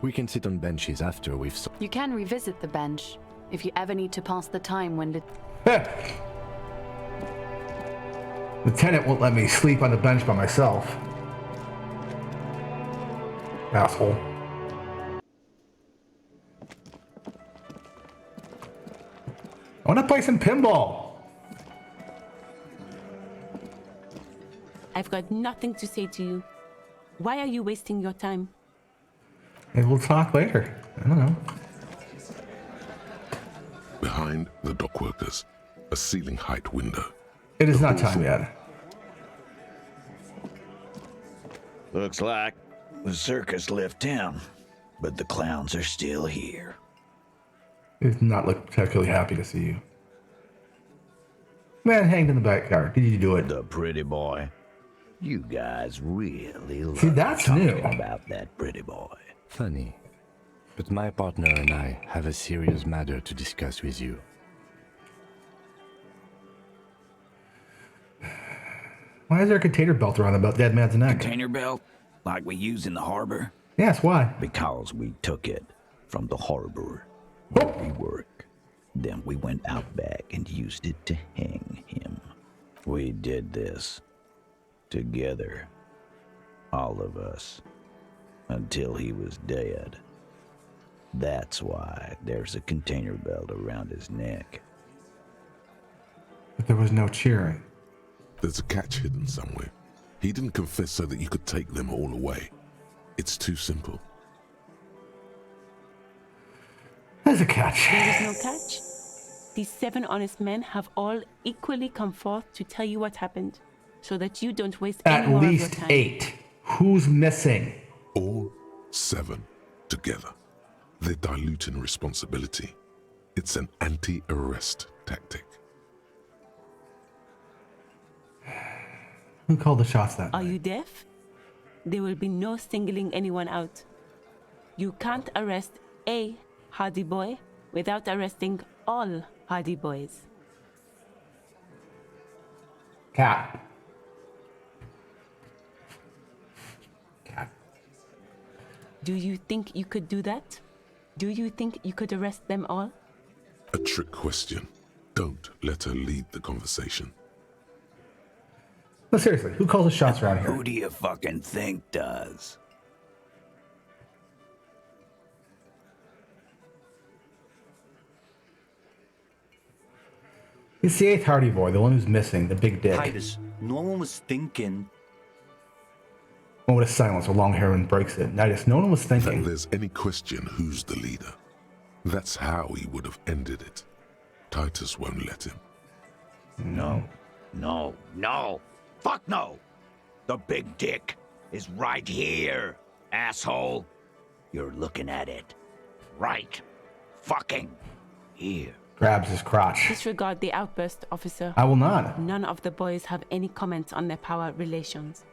We can sit on benches after we've... You can revisit the bench if you ever need to pass the time when the... Lieutenant won't let me sleep on the bench by myself. Asshole. I want to play some pinball. I've got nothing to say to you. Why are you wasting your time? Maybe we'll talk later. I don't know. Behind the dockworkers, a ceiling height window. It is not time yet. Looks like the circus left town, but the clowns are still here. He does not look particularly happy to see you. Man hanged in the backyard. Did you do it? The pretty boy. You guys really love See, that's talking new. about that pretty boy. Funny. But my partner and I have a serious matter to discuss with you. Why is there a container belt around the dead man's neck? Container belt? Like we use in the harbor? Yes, why? Because we took it from the harbor where we work. Then we went out back and used it to hang him. We did this together, all of us, until he was dead. That's why there's a container belt around his neck. But there was no cheering. There's a catch hidden somewhere. He didn't confess so that you could take them all away. It's too simple. There's a catch. There is no catch. These 7 honest men have all equally come forth to tell you what happened, so that you don't waste any more of your At least time. 8. Who's missing? All 7 together. They're diluting responsibility. It's an anti-arrest tactic. Who called the shots that Are night? you deaf? There will be no singling anyone out. You can't arrest a Hardy boy without arresting all Hardy boys. Cat. Do you think you could do that? Do you think you could arrest them all? A trick question. Don't let her lead the conversation. No, seriously, who calls the shots around here? Who do you fucking think does? It's the 8th Hardy boy, the one who's missing, the big dick. Titus, no one was thinking. Moment of silence, a long hair and breaks it. Titus, no one was thinking. If there's any question who's the leader, that's how he would have ended it. Titus won't let him. No, no, no. Fuck no. The big dick is right here, asshole. You're looking at it. Right fucking here. Grabs his crotch. Disregard the outburst, officer. I will not. None of the boys have any comments on their power relations.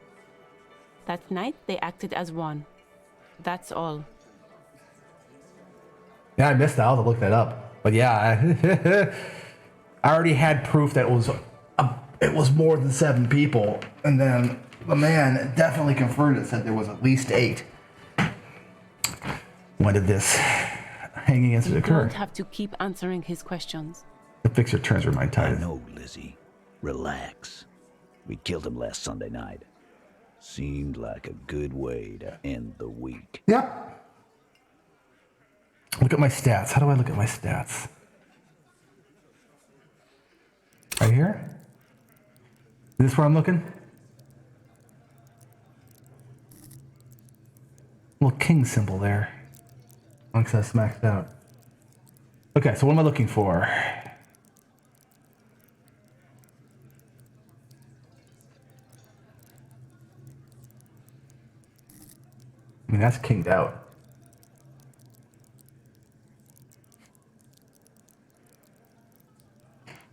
That night, they acted as one. That's all. Yeah, I missed that. I'll have to look that up. But yeah, I already had proof that it was more than 7 people. And then the man definitely confirmed it, said there was at least 8. When did this hanging incident You occur? don't have to keep answering his questions. The fixer turns her mind tight. No, Lizzie. Relax. We killed him last Sunday night. Seemed like a good way to end the week. Yep. Look at my stats. How do I look at my stats? Right here? Is this where I'm looking? Little king symbol there. Once that's maxed out. Okay, so what am I looking for? I mean, that's kinged out.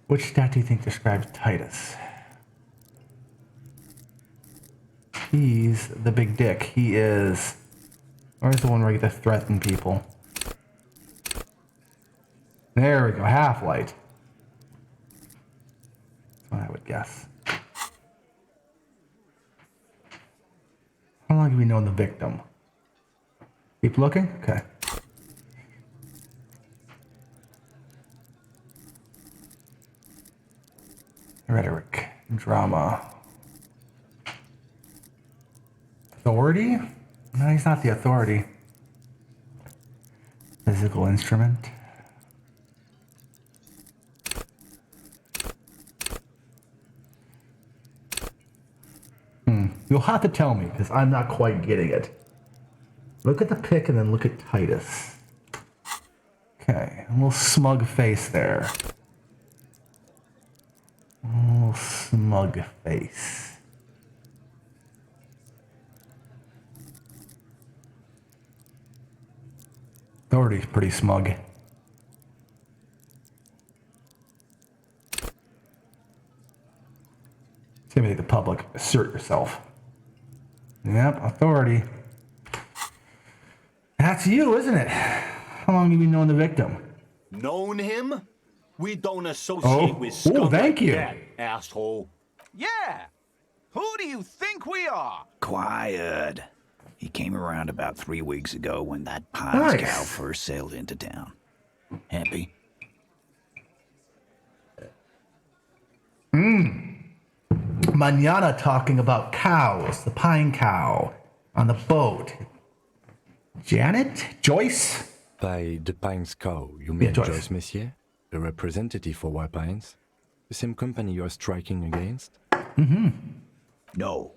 Which stat do you think describes Titus? He's the big dick. He is... Where's the one where you get to threaten people? There we go. Half-light. That's what I would guess. How long have we known the victim? Keep looking? Okay. Rhetoric. Drama. Authority? No, he's not the authority. Physical instrument. You'll have to tell me, because I'm not quite getting it. Look at the pic and then look at Titus. Okay, a little smug face there. A little smug face. Authority's pretty smug. Intimidate the public. Assert yourself. Yep, authority. That's you, isn't it? How long have you known the victim? Known him? We don't associate with scum thank like you. that, asshole. Yeah! Who do you think we are? Quiet. He came around about 3 weeks ago when that Pines Nice. cow first sailed into town. Happy? Manana talking about cows, the pine cow, on the boat. Janet? Joyce? By the Pines cow, you mean Joyce. Joyce Messier, the representative for White Pines? The same company you are striking against? No.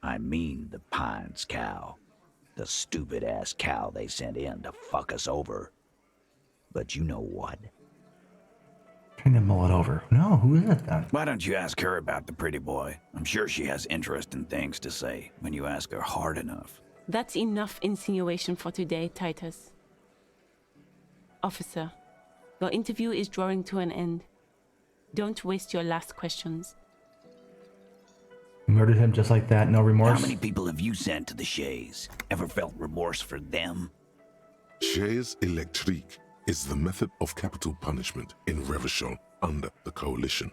I mean the Pines cow. The stupid-ass cow they sent in to fuck us over. But you know what? Trying to mull it over. No, who is it then? Why don't you ask her about the pretty boy? I'm sure she has interesting things to say when you ask her hard enough. That's enough insinuation for today, Titus. Officer, your interview is drawing to an end. Don't waste your last questions. Murdered him just like that, no remorse? How many people have you sent to the Shays? Ever felt remorse for them? Chaise électrique is the method of capital punishment in Revachol under the Coalition.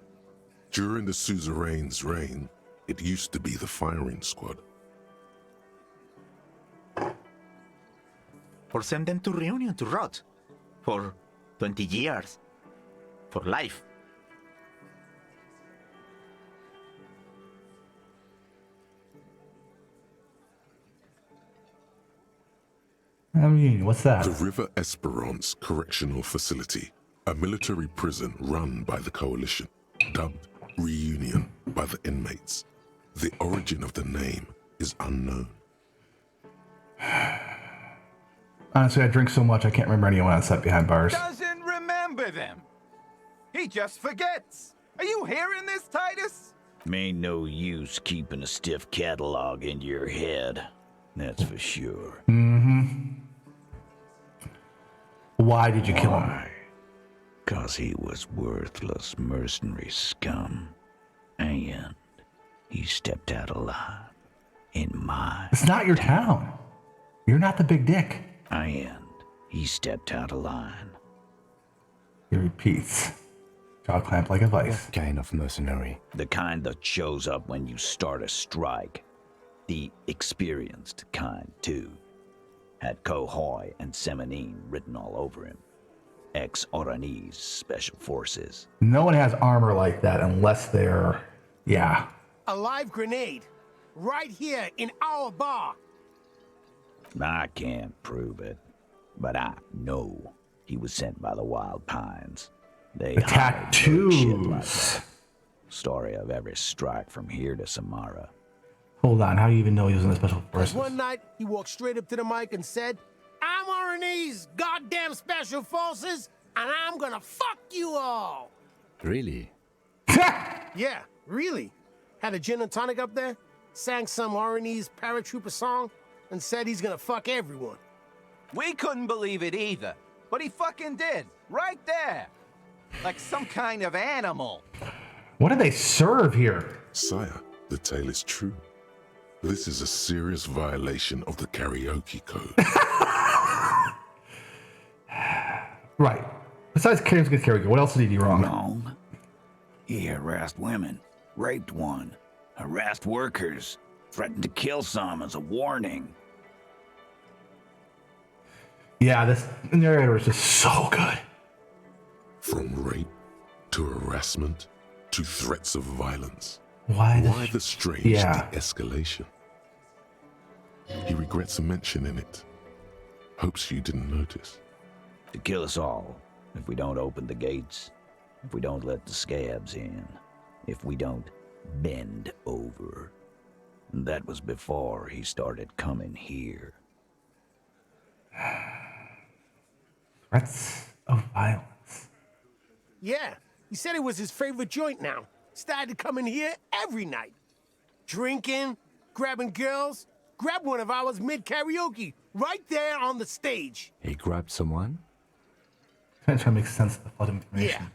During the suzerain's reign, it used to be the firing squad. Or send them to Reunion to rot. For 20 years. For life. I mean, what's that? The River Esperance Correctional Facility, a military prison run by the Coalition, dubbed Reunion by the inmates. The origin of the name is unknown. Honestly, I drink so much I can't remember anyone else sat behind bars. Doesn't remember them. He just forgets. Are you hearing this, Titus? Ain't no use keeping a stiff catalog in your head. That's for sure. Why did you kill him? 'Cause he was worthless mercenary scum. And he stepped out alive in my... It's not your town. You're not the big dick. And he stepped out of line. He repeats. Jaw clamped like a vice. What kind of mercenary? The kind that shows up when you start a strike. The experienced kind, too. Had Cohoy and Semenine written all over him. Ex-Oranese Special Forces. No one has armor like that unless they're... Yeah. A live grenade. Right here in our bar. I can't prove it, but I know he was sent by the Wild Pines. They The hired for shit like tattoos. that. Story of every strike from here to Samara. Hold on, how do you even know he was in the special forces? One night, he walked straight up to the mic and said, I'm RNE's goddamn special forces, and I'm gonna fuck you all. Really? Yeah, really. Had a gin and tonic up there, sang some RNE's paratrooper song, and said he's gonna fuck everyone. We couldn't believe it either, but he fucking did, right there. Like some kind of animal. What do they serve here? Sire, the tale is true. This is a serious violation of the karaoke code. Right. Besides karaoke, what else did he do wrong? Wrong? He harassed women, raped one, harassed workers, threatened to kill some as a warning. Yeah, this narrator is just so good. From rape to harassment to threats of violence. Why the strange de-escalation? He regrets mentioning it. Hopes you didn't notice. To kill us all, if we don't open the gates, if we don't let the scabs in, if we don't bend over. And that was before he started coming here. Threats of violence. Yeah, he said it was his favorite joint now. Started coming here every night. Drinking, grabbing girls, grabbed one of ours mid-karaoke, right there on the stage. He grabbed someone? I'm trying to make sense of the flood of information. Yeah.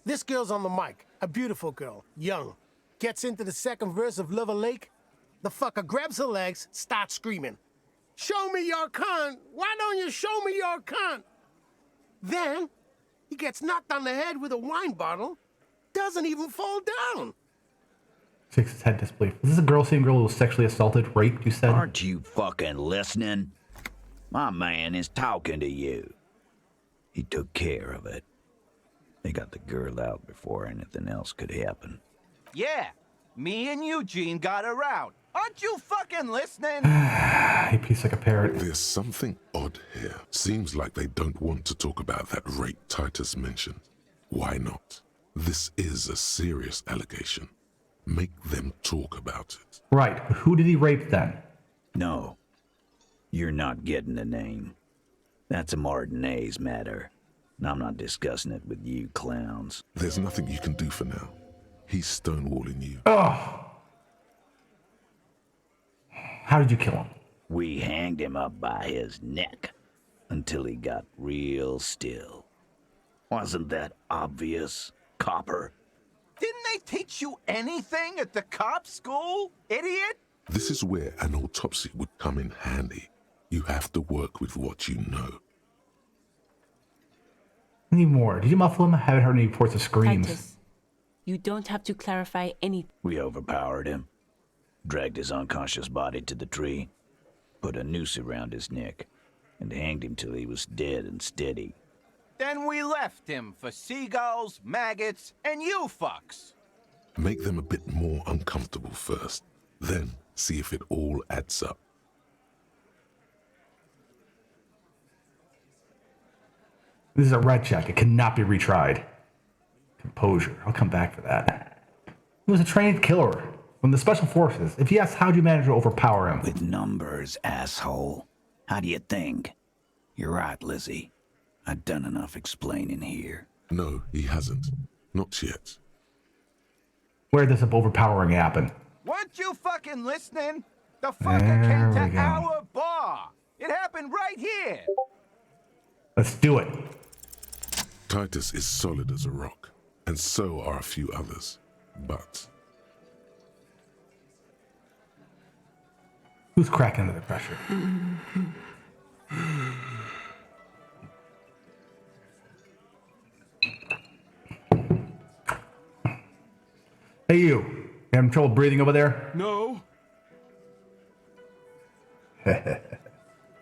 This girl's on the mic, a beautiful girl, young. Gets into the second verse of Lover Lake. The fucker grabs her legs, starts screaming. Show me your cunt! Why don't you show me your cunt? Then, he gets knocked on the head with a wine bottle, doesn't even fall down. Shakes his head disbelief. Is this a girl, same girl who was sexually assaulted, raped, you said? Aren't you fucking listening? My man is talking to you. He took care of it. They got the girl out before anything else could happen. Yeah, me and Eugene got around. Aren't you fucking listening? He pees like a parrot. There's something odd here. Seems like they don't want to talk about that rape Titus mentioned. Why not? This is a serious allegation. Make them talk about it. Right, but who did he rape then? No. You're not getting the name. That's a Martinez matter. And I'm not discussing it with you clowns. There's nothing you can do for now. He's stonewalling you. Oh. How did you kill him? We hanged him up by his neck until he got real still. Wasn't that obvious, Copper? Didn't they teach you anything at the cop school, idiot? This is where an autopsy would come in handy. You have to work with what you know. I need more. Did you muffle him? I haven't heard any reports of screams. Titus, you don't have to clarify anything. We overpowered him, dragged his unconscious body to the tree, put a noose around his neck, and hanged him till he was dead and steady. Then we left him for seagulls, maggots, and you fucks. Make them a bit more uncomfortable first, then see if it all adds up. This is a red check. It cannot be retried. Composure. I'll come back for that. He was a trained killer from the Special Forces. If yes, how'd you manage to overpower him? With numbers, asshole. How do you think? You're right, Lizzie. I've done enough explaining here. No, he hasn't. Not yet. Where does this overpowering happen? Weren't you fucking listening? The fucker came There we to go. our bar. It happened right here. Let's do it. Titus is solid as a rock, and so are a few others. But Who's cracking under the pressure? Hey, you having trouble breathing over there? No.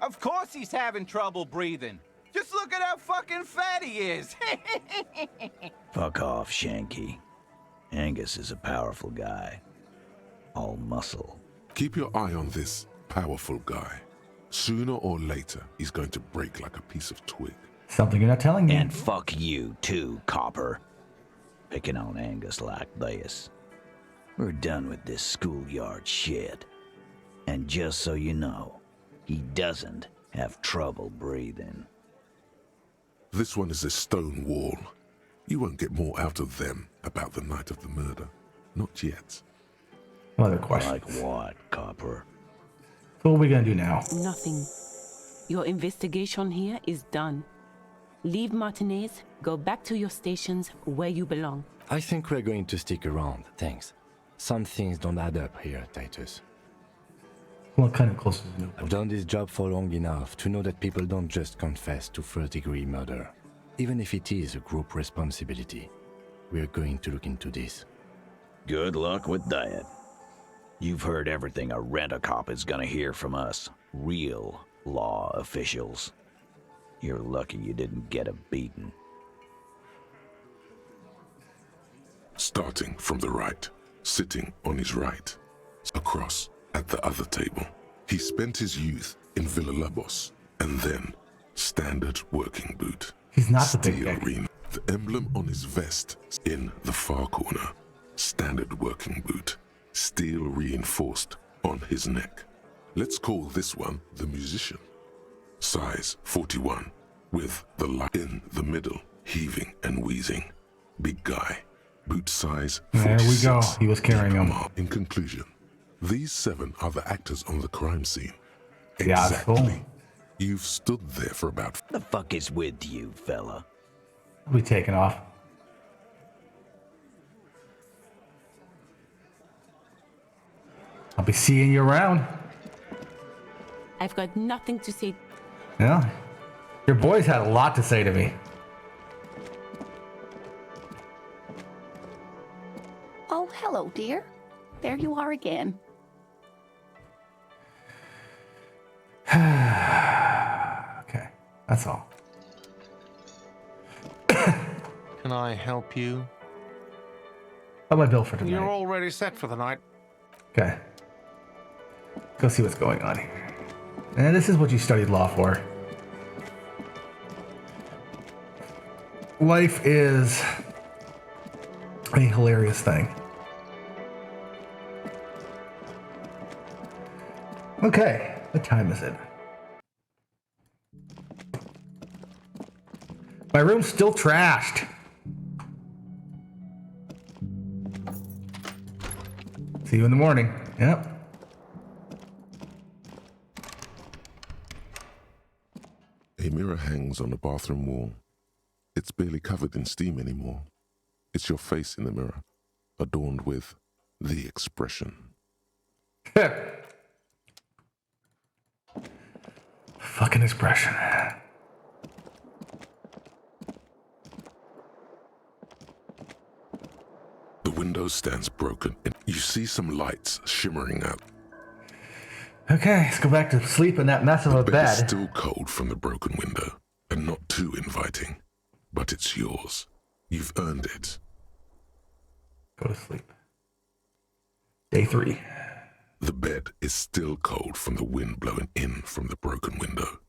Of course he's having trouble breathing. Just look at how fucking fat he is. Fuck off, Shanky. Angus is a powerful guy. All muscle. keep your eye on this powerful guy. Sooner or later, he's going to break like a piece of twig. Something you're not telling me. And fuck you too, Copper. Picking on Angus like this. We're done with this schoolyard shit. And just so you know, he doesn't have trouble breathing. This one is a stone wall. You won't get more out of them about the night of the murder. Not yet. Other questions. Like what, Copper? So what are we gonna do now? Nothing. Your investigation here is done. Leave Martinez, go back to your stations where you belong. I think we're going to stick around, thanks. Some things don't add up here, Titus. What kind of close is new? I've done this job for long enough to know that people don't just confess to first-degree murder. Even if it is a group responsibility, we're going to look into this. Good luck with that. You've heard everything a rent-a-cop is gonna hear from us, real law officials. You're lucky you didn't get a beating. Starting from the right, sitting on his right, across at the other table. He spent his youth in Villa Labos, and then standard working boot. He's not the big Steel guy. ring. The emblem on his vest in the far corner. Standard working boot. Steel reinforced on his neck. Let's call this one the musician. Size 41, with the light in the middle, heaving and wheezing. Big guy. Boot size 46. There we go. He was carrying him. In conclusion, these 7 are the actors on the crime scene. Yeah, Exactly. You've stood there for about... The fuck is with you, fella? We'll be taking off. I'll be seeing you around. I've got nothing to say. Yeah. Your boys had a lot to say to me. Oh, hello, dear. There you are again. Okay, that's all. Can I help you? What's my bill for tonight? You're already set for the night. Okay. Let's go see what's going on here. And this is what you studied law for. Life is a hilarious thing. Okay, what time is it? My room's still trashed. See you in the morning. Yep. A mirror hangs on the bathroom wall. It's barely covered in steam anymore. It's your face in the mirror, adorned with the expression. Fucking expression. The window stands broken, and you see some lights shimmering out. Okay, let's go back to sleep in that mess of a The bed is bed. still cold from the broken window, and not too inviting, but it's yours. You've earned it. Go to sleep. Day 3. The bed is still cold from the wind blowing in from the broken window.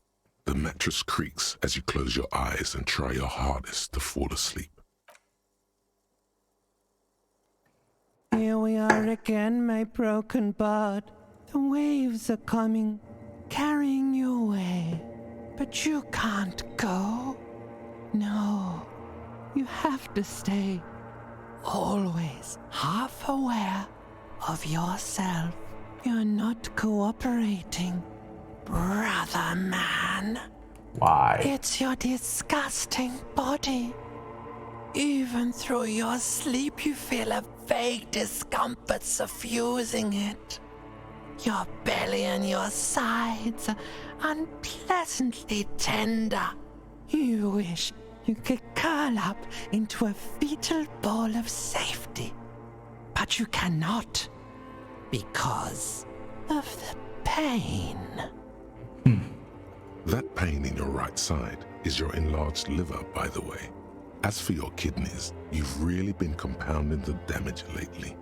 The mattress creaks as you close your eyes and try your hardest to fall asleep. Here we are again, my broken bud. The waves are coming, carrying you away. But you can't go. No, you have to stay. Always half aware of yourself. You're not cooperating, brother man. Why? It's your disgusting body. Even through your sleep, you feel a vague discomfort suffusing it. Your belly and your sides are unpleasantly tender. You wish you could curl up into a fetal ball of safety. But you cannot, because of the pain. That pain in your right side is your enlarged liver, by the way. As for your kidneys, you've really been compounding the damage lately.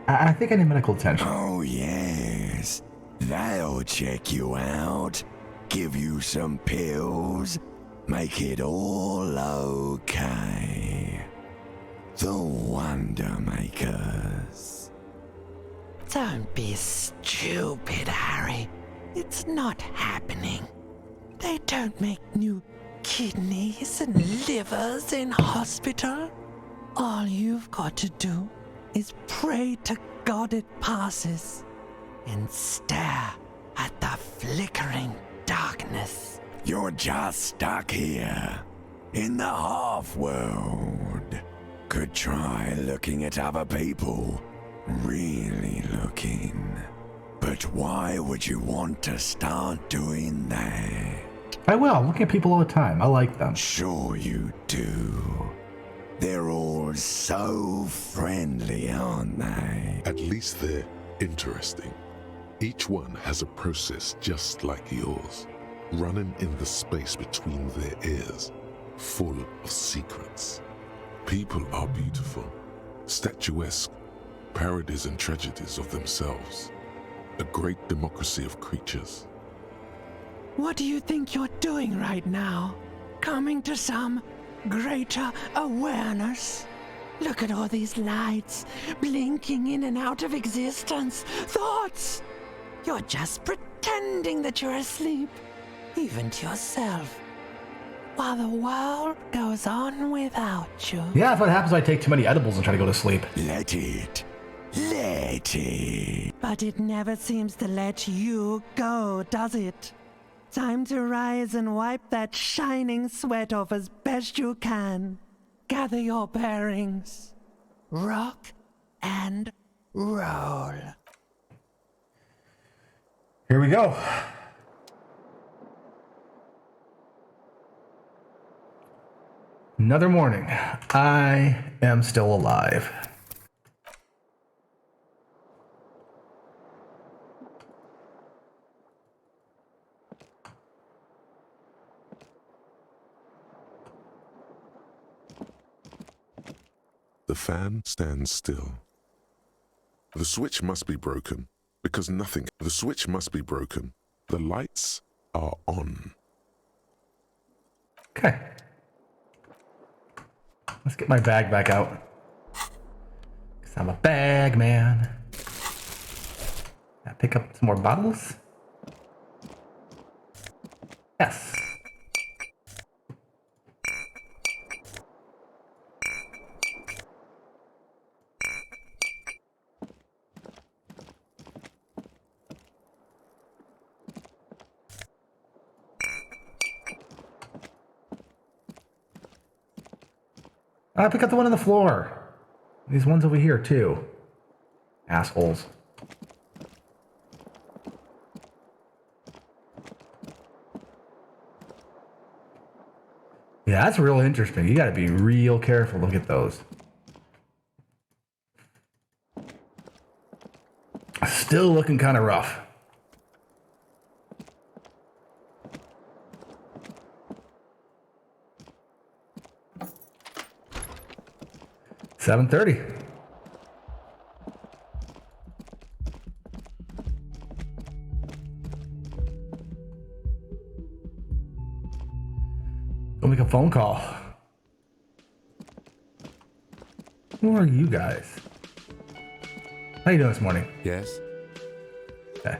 I think I need medical attention. Oh, yes. That'll check you out. Give you some pills. Make it all okay. The Wonder Makers. Don't be stupid, Harry. It's not happening. They don't make new kidneys and livers in hospital. All you've got to do is pray to God it passes and stare at the flickering darkness. You're just stuck here in the half-world. Could try looking at other people. Really looking. But why would you want to start doing that? I will. I'm looking at people all the time. I like them. Sure you do. They're all so friendly, aren't they? At least they're interesting. Each one has a process just like yours, running in the space between their ears, full of secrets. People are beautiful, statuesque, parodies and tragedies of themselves. A great democracy of creatures. What do you think you're doing right now? Coming to some greater awareness? Look at all these lights blinking in and out of existence. Thoughts! You're just pretending that you're asleep, even to yourself, while the world goes on without you. Yeah, that's what happens when I take too many edibles and try to go to sleep. Let it. Let it. But it never seems to let you go, does it? Time to rise and wipe that shining sweat off as best you can. Gather your bearings. Rock and roll. Here we go. Another morning. I am still alive. The fan stands still. The switch must be broken, because nothing... The switch must be broken. The lights are on. Okay. Let's get my bag back out. 'Cause I'm a bag man. Now pick up some more bottles. Yes. I pick up the one on the floor. These ones over here too. Assholes. Yeah, that's real interesting. You gotta be real careful. Look at those. Still looking kind of rough. $7:30. Go make a phone call. Who are you guys? How you doing this morning? Yes? Okay.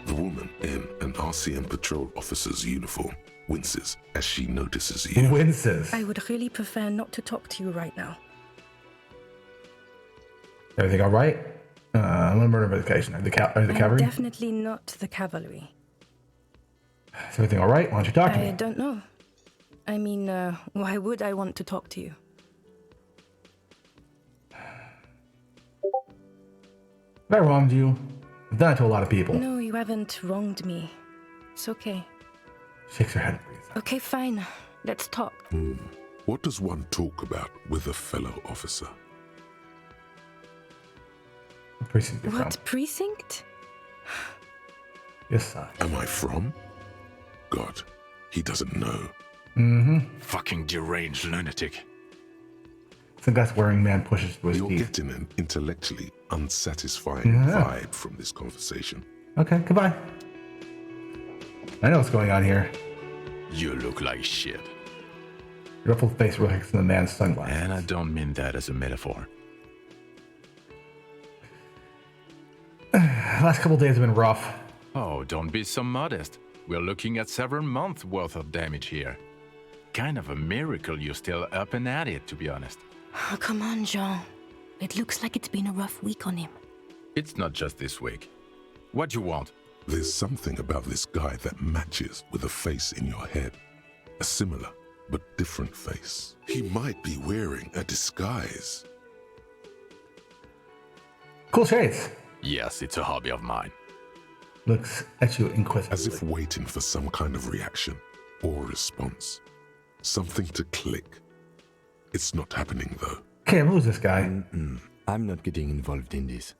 The woman in an RCM patrol officer's uniform winces as she notices you. Winces. I would really prefer not to talk to you right now. Everything all right? I'm on a murder investigation. Are the cavalry? Definitely not the cavalry. Is everything all right? Why don't you talk to me? I don't know. I mean, why would I want to talk to you? Have I wronged you? I've done it to a lot of people. No, you haven't wronged me. It's okay. Shakes her head. Okay, fine. Let's talk. What does one talk about with a fellow officer? What precinct you What precinct? Yes, sir. Am I from? God, he doesn't know. Mm-hmm. Fucking deranged lunatic. Some guy's wearing man pushes through his You're teeth. getting an intellectually unsatisfying vibe from this conversation. Okay, goodbye. I know what's going on here. You look like shit. ruffled face reflecting the man's sunglasses. And I don't mean that as a metaphor. Last couple days have been rough. Oh, don't be so modest. We're looking at several months worth of damage here. Kind of a miracle you're still up and at it, to be honest. Oh, come on, Jean. It looks like it's been a rough week on him. It's not just this week. What do you want? There's something about this guy that matches with a face in your head. A similar but different face. He might be wearing a disguise. Cool shades. Yes, it's a hobby of mine. Looks at you inquisitively. As if waiting for some kind of reaction or response. Something to click. It's not happening though. Okay, who's this guy? I'm not getting involved in this.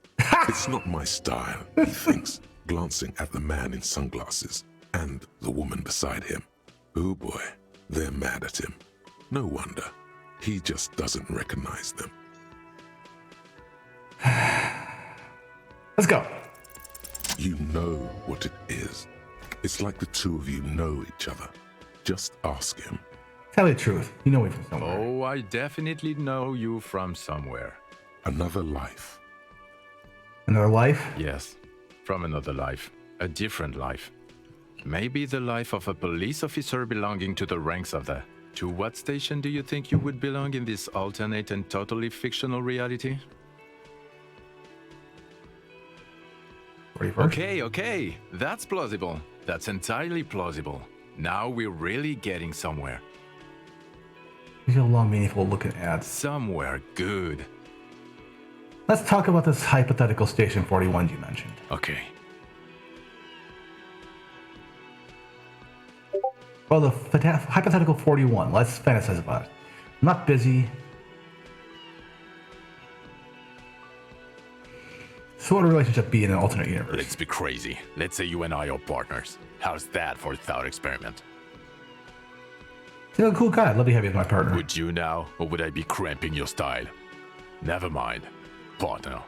It's not my style, he thinks, glancing at the man in sunglasses and the woman beside him. Oh boy, they're mad at him. No wonder. He just doesn't recognize them. Let's go. You know what it is. It's like the two of you know each other. Just ask him. Tell me the truth. You know me from somewhere. Oh, I definitely know you from somewhere. Another life. Another life? Yes, from another life. A different life. Maybe the life of a police officer belonging to the ranks of the... To what station do you think you would belong in this alternate and totally fictional reality? 41st? Okay. That's plausible. That's entirely plausible. Now we're really getting somewhere. These are long, meaningful looking ads. Somewhere good. Let's talk about this hypothetical Station 41 you mentioned. Okay. Well, the hypothetical 41. Let's fantasize about it. I'm not busy. So what would a relationship be in an alternate universe? Let's be crazy. Let's say you and I are partners. How's that for a thought experiment? You're a cool guy. I'd love to have you as my partner. Would you now, or would I be cramping your style? Never mind. Partner.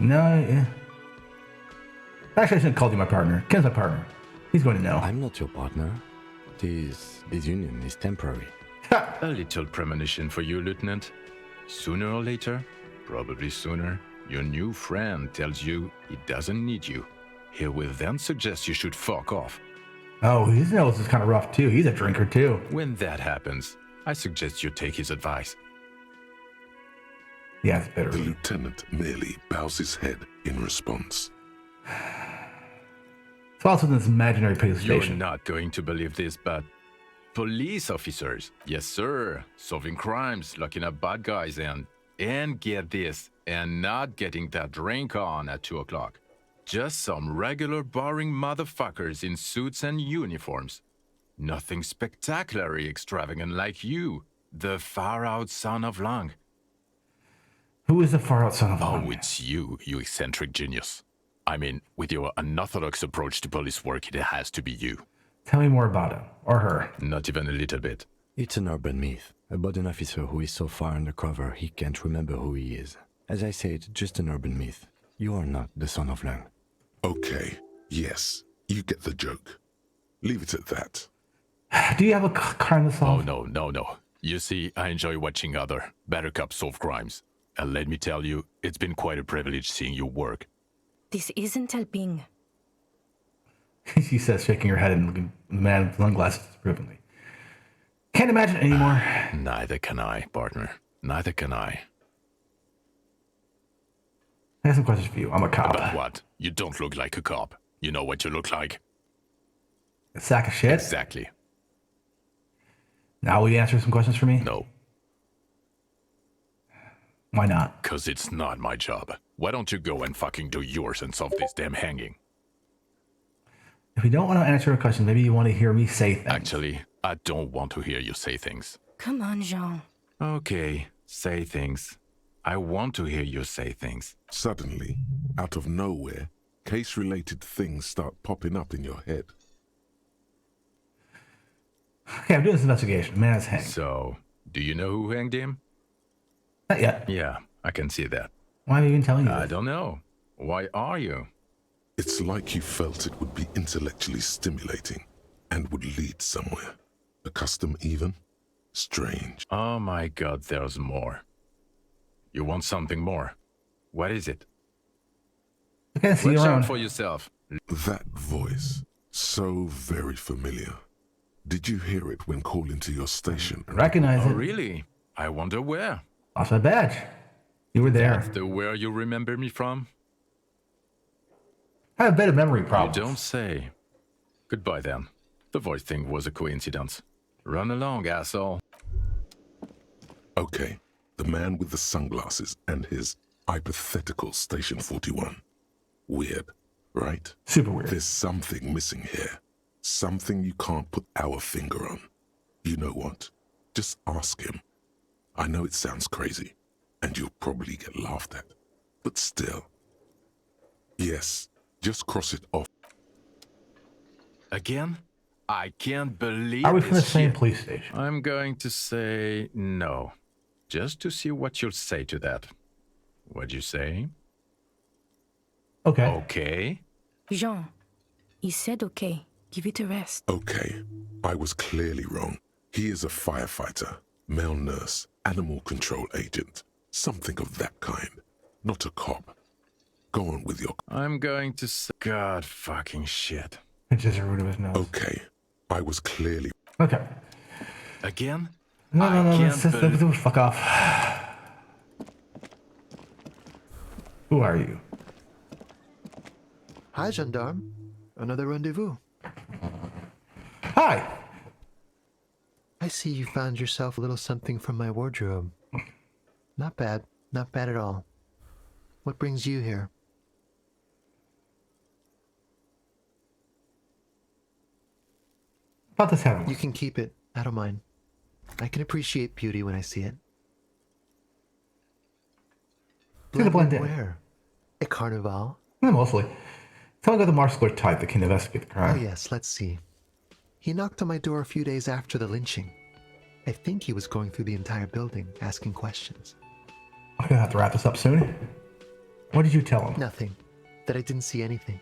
No, yeah. Actually, I shouldn't call you my partner. Ken's my partner. He's going to know. I'm not your partner. This union is temporary. A little premonition for you, Lieutenant. Sooner or later, probably sooner, your new friend tells you he doesn't need you. He will then suggest you should fuck off. Oh, his nose is kind of rough too. He's a drinker too. When that happens, I suggest you take his advice. Yeah, it's better. The lieutenant merely bows his head in response. It's also this imaginary police station. You're not going to believe this, but police officers, yes sir, solving crimes, locking up bad guys, and get this, and not getting that drink on at 2 o'clock. Just some regular boring motherfuckers in suits and uniforms. Nothing spectacularly extravagant like you, the far-out son of Lang. Who is the far-out son of Lang? Oh, it's you, you eccentric genius. I mean, with your unorthodox approach to police work, it has to be you. Tell me more about him, or her. Not even a little bit. It's an urban myth about an officer who is so far undercover he can't remember who he is. As I said, just an urban myth. You are not the son of Lang. Okay, yes, you get the joke. Leave it at that. Do you have a crime to solve? Oh, no. You see, I enjoy watching other better cops solve crimes. And let me tell you, it's been quite a privilege seeing you work. This isn't helping. She says, shaking her head and looking at the man with sunglasses approvingly. Can't imagine anymore. Neither can I, partner. Neither can I. I have some questions for you. I'm a cop. About what? You don't look like a cop. You know what you look like? A sack of shit? Exactly. Now will you answer some questions for me? No. Why not? 'Cause it's not my job. Why don't you go and fucking do yours and solve this damn hanging? If you don't want to answer a question, maybe you want to hear me say things. Actually, I don't want to hear you say things. Come on, Jean. Okay, say things. I want to hear you say things. Suddenly, out of nowhere, case-related things start popping up in your head. Okay, I'm doing this investigation. Man is hanged. So, do you know who hanged him? Not yet. Yeah, I can see that. Why am I even telling you I this? don't know. Why are you? It's like you felt it would be intellectually stimulating and would lead somewhere. custom even? Strange. Oh my god, there's more. You want something more? What is it? Okay, see you Watch around. out for yourself. That voice, so very familiar. Did you hear it when calling to your station? Recognize Oh, it. really? I wonder where. Lost my badge. You were there. That's the where you remember me from? I have a bit of memory You problems. don't say. Goodbye then. The voice thing was a coincidence. Run along, asshole. Okay, the man with the sunglasses and his hypothetical Station 41. Weird, right? Super weird. There's something missing here. Something you can't put our finger on. You know what? Just ask him. I know it sounds crazy, and you'll probably get laughed at. But still. Yes, just cross it off. Again? I can't believe Are we from the this same shit. police station? I'm going to say no. Just to see what you'll say to that. What'd you say? Okay. Okay. Jean, he said okay. Give it a rest. Okay, I was clearly wrong. He is a firefighter, male nurse, animal control agent, something of that kind. Not a cop. Go on with your... I'm going to say... God fucking shit. It's just a root of his nose. Okay, I was clearly... Okay. Again? No, can't let's fuck off. Who are you? Hi, gendarme. Another rendezvous. Hi. I see you found yourself a little something from my wardrobe. Not bad. Not bad at all. What brings you here? About this hat. You can keep it. I don't mind. I can appreciate beauty when I see it. It's gonna blend in. Where? At Carnival? Yeah, mostly. Tell me about the muscular type that can investigate the Oh crime. yes, let's see. He knocked on my door a few days after the lynching. I think he was going through the entire building, asking questions. I'm gonna have to wrap this up soon. What did you tell him? Nothing. That I didn't see anything.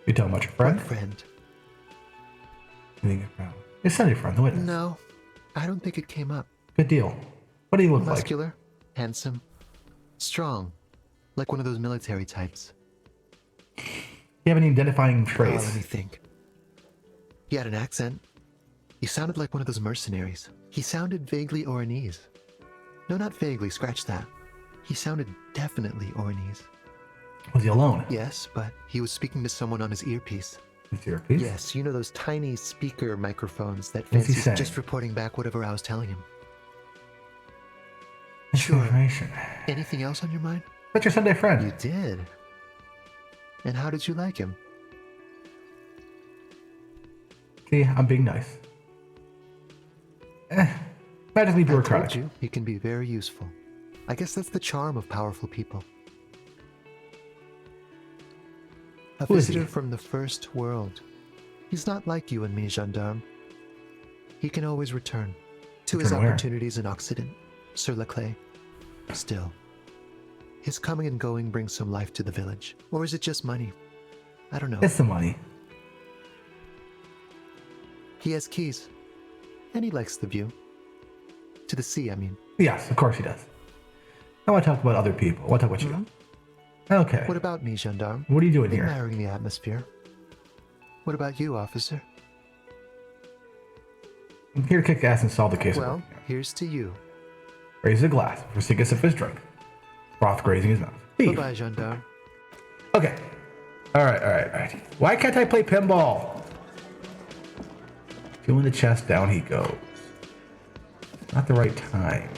You tell him about your friend? What friend? You think your son, your friend, the witness. No, I don't think it came up. Good deal. What do you look like? Muscular, handsome, strong, like one of those military types. You have any identifying traits? Let me think. He had an accent. He sounded like one of those mercenaries. He sounded vaguely Oranese. No, not vaguely, scratch that. He sounded definitely Oranese. Was he alone? Yes, but he was speaking to someone on his earpiece. His earpiece? Yes, you know those tiny speaker microphones that What's he fancies saying? just reporting back whatever I was telling him. Sure. Information. Anything else on your mind? That's your Sunday friend. You did. And how did you like him? See, I'm being nice. Magically I bureaucratic. told you, he can be very useful. I guess that's the charm of powerful people. A Who is he? visitor from the first world. He's not like you and me, gendarme. He can always return to his Return where? opportunities in Occident, sur la clé. Still, his coming and going brings some life to the village. Or is it just money? I don't know. It's the money. He has keys, and he likes the view. To the sea, I mean. Yes, of course he does. I want to talk about other people. I want to talk about you. Okay. What about me, gendarme? What are you doing here? Admiring the atmosphere. What about you, officer? I'm here to kick ass and solve the case. Well, here's to you. Raise a glass for Sigus of his drink. Froth grazing his mouth. Thief. Bye-bye, gendarme. Okay. Alright. Why can't I play pinball? Two in the chest, down he goes. Not the right time.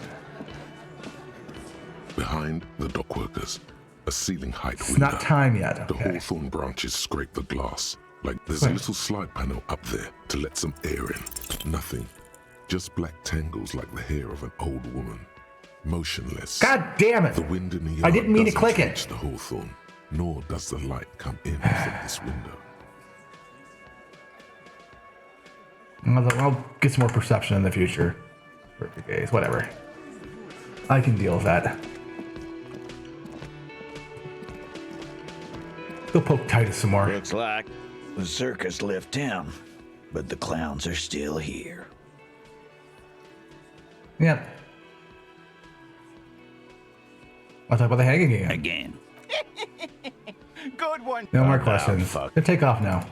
Behind the dock workers, a ceiling height It's window. not time yet. The Okay. hawthorn branches scrape the glass. Like there's a Wait. little slide panel up there to let some air in. Nothing. Just black tangles like the hair of an old woman. Motionless. God damn it! The wind in the yard I didn't mean to doesn't click it. reach the hawthorn, nor does the light come in from this window. I'll get some more perception in the future. Perfect gaze, whatever. I can deal with that. Go poke Titus some more. Looks like the circus left town. but the clowns are still here. Yep. I'll talk about the hanging again. Again. Good one. No more questions. They take off now.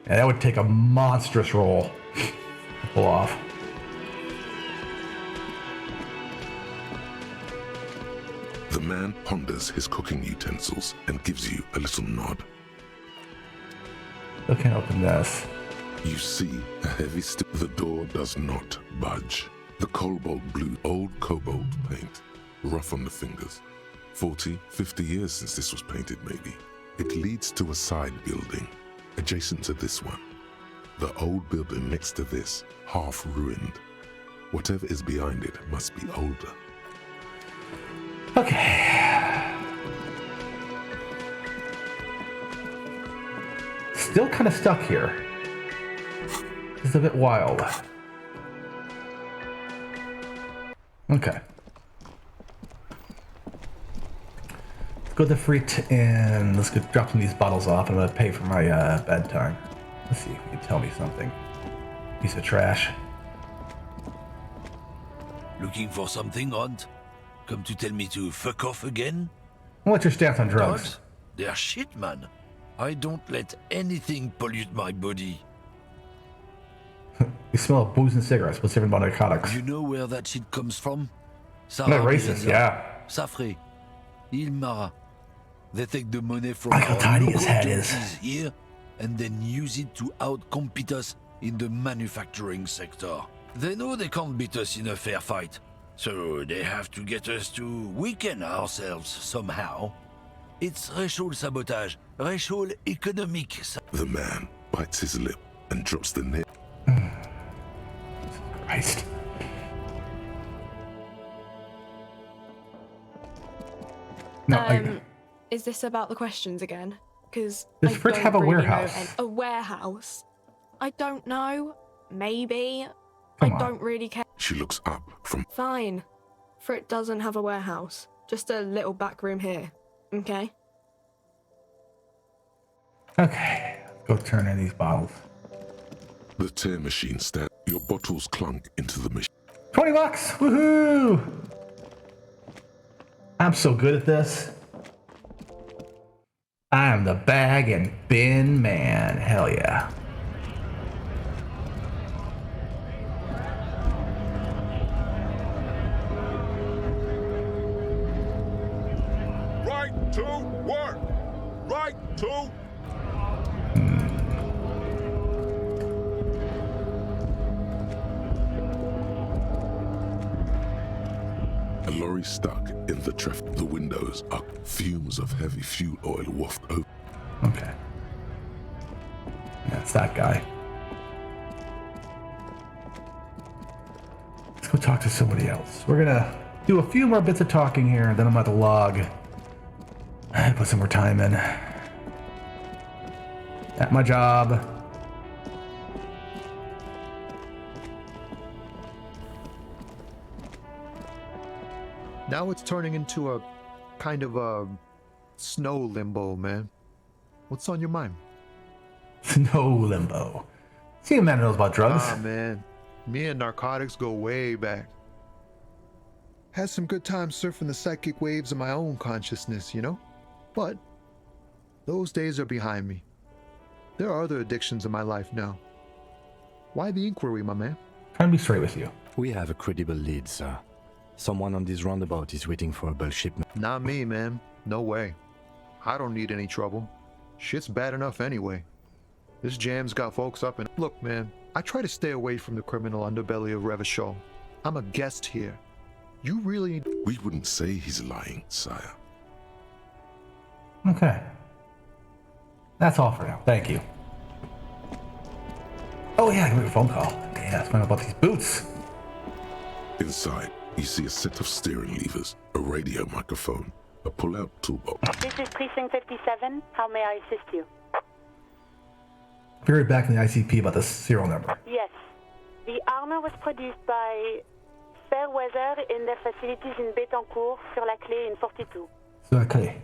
Yeah, that would take a monstrous roll to pull off. The man ponders his cooking utensils and gives you a little nod. Still can't open this. You see a heavy stick. The door does not budge. The cobalt blue, old cobalt paint, rough on the fingers. 40, 50 years since this was painted, maybe. It leads to a side building, adjacent to this one. The old building next to this, half ruined. Whatever is behind it must be older. Okay. Still kind of stuck here. It's a bit wild. Okay. Let's go to the freight and let's go drop some of these bottles off. I'm gonna pay for my bedtime. Let's see if you can tell me something. Piece of trash. Looking for something, Hunt? Come to tell me to fuck off again? What's your stance on drugs? They're shit, man. I don't let anything pollute my body. You smell of booze and cigarettes. What's different about narcotics? You know where that shit comes from? Not racist, yeah. Safre, Ilmara. They take the money from Look how tiny his head is. Here and then use it to outcompete us in the manufacturing sector. They know they can't beat us in a fair fight, so they have to get us to weaken ourselves somehow. It's racial sabotage, racial economic. The man bites his lip and drops the nail. Christ. No, is this about the questions again? Because does Fritz have a warehouse? A warehouse? I don't know. Maybe. Come I on. don't really care. She looks up from. Fine. Frit doesn't have a warehouse. Just a little back room here. Okay? Okay. Let's go turn in these bottles. The tear machine stands. Your bottles clunk into the machine. $20! Woohoo! I'm so good at this. I am the bag and bin man. Hell yeah. Right to work! Right to. A lorry stuck in the traffic. The windows are fumes of heavy fuel oil waft over. Okay. Yeah, it's that guy. Let's go talk to somebody else. We're gonna do a few more bits of talking here, and then I'm at the log. Put some more time in. At my job. Now it's turning into a kind of a snow limbo, man. What's on your mind? Snow limbo. See, a man knows about drugs. Ah, man. Me and narcotics go way back. Had some good times surfing the psychic waves of my own consciousness, you know? But those days are behind me. There are other addictions in my life now. Why the inquiry, my man? Trying to be straight with you. We have a credible lead, sir. Someone on this roundabout is waiting for a bulk shipment. Not me, man. No way. I don't need any trouble. Shit's bad enough anyway. This jam's got folks up and... Look, man, I try to stay away from the criminal underbelly of Revachol. I'm a guest here. You really... We wouldn't say he's lying, sire. Okay. That's all for now. Thank you. Oh yeah, I can make a phone call. Yeah, let's find out about these boots. Inside, you see a set of steering levers, a radio microphone, a pull-out toolbox. This is Precinct 57. How may I assist you? Be right back in the ICP about the serial number. Yes. The armor was produced by Fairweather in their facilities in Betancourt, sur la Clé in 42. Okay.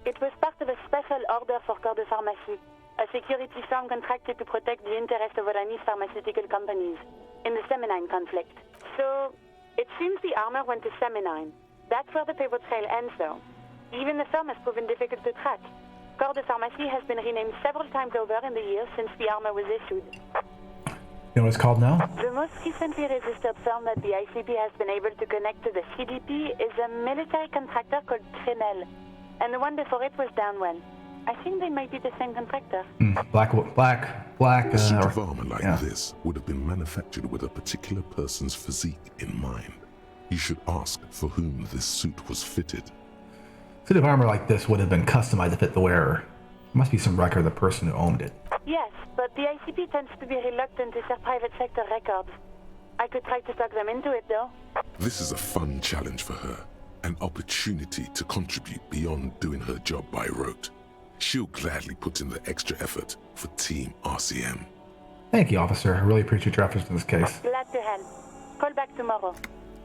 It was part of a special order for Corps de Pharmacie, a security firm contracted to protect the interests of Oranese pharmaceutical companies in the Seminine conflict. So, it seems the armor went to Seminine. That's where the paper trail ends, though. Even the firm has proven difficult to track. Corps de Pharmacie has been renamed several times over in the years since the armor was issued. You know what it's called now? The most recently registered firm that the ICP has been able to connect to the CDP is a military contractor called Trinell, and the one before it was Downwell. I think they might be the same contractor. Black. A suit of armor like this would have been manufactured with a particular person's physique in mind. You should ask for whom this suit was fitted. Suit of armor like this would have been customized to fit the wearer. There must be some record of the person who owned it. Yes, but the ICP tends to be reluctant to share private sector records. I could try to talk them into it, though. This is a fun challenge for her, an opportunity to contribute beyond doing her job by rote. She'll gladly put in the extra effort for Team RCM. Thank you, officer. I really appreciate your efforts in this case. Glad to help. Call back tomorrow.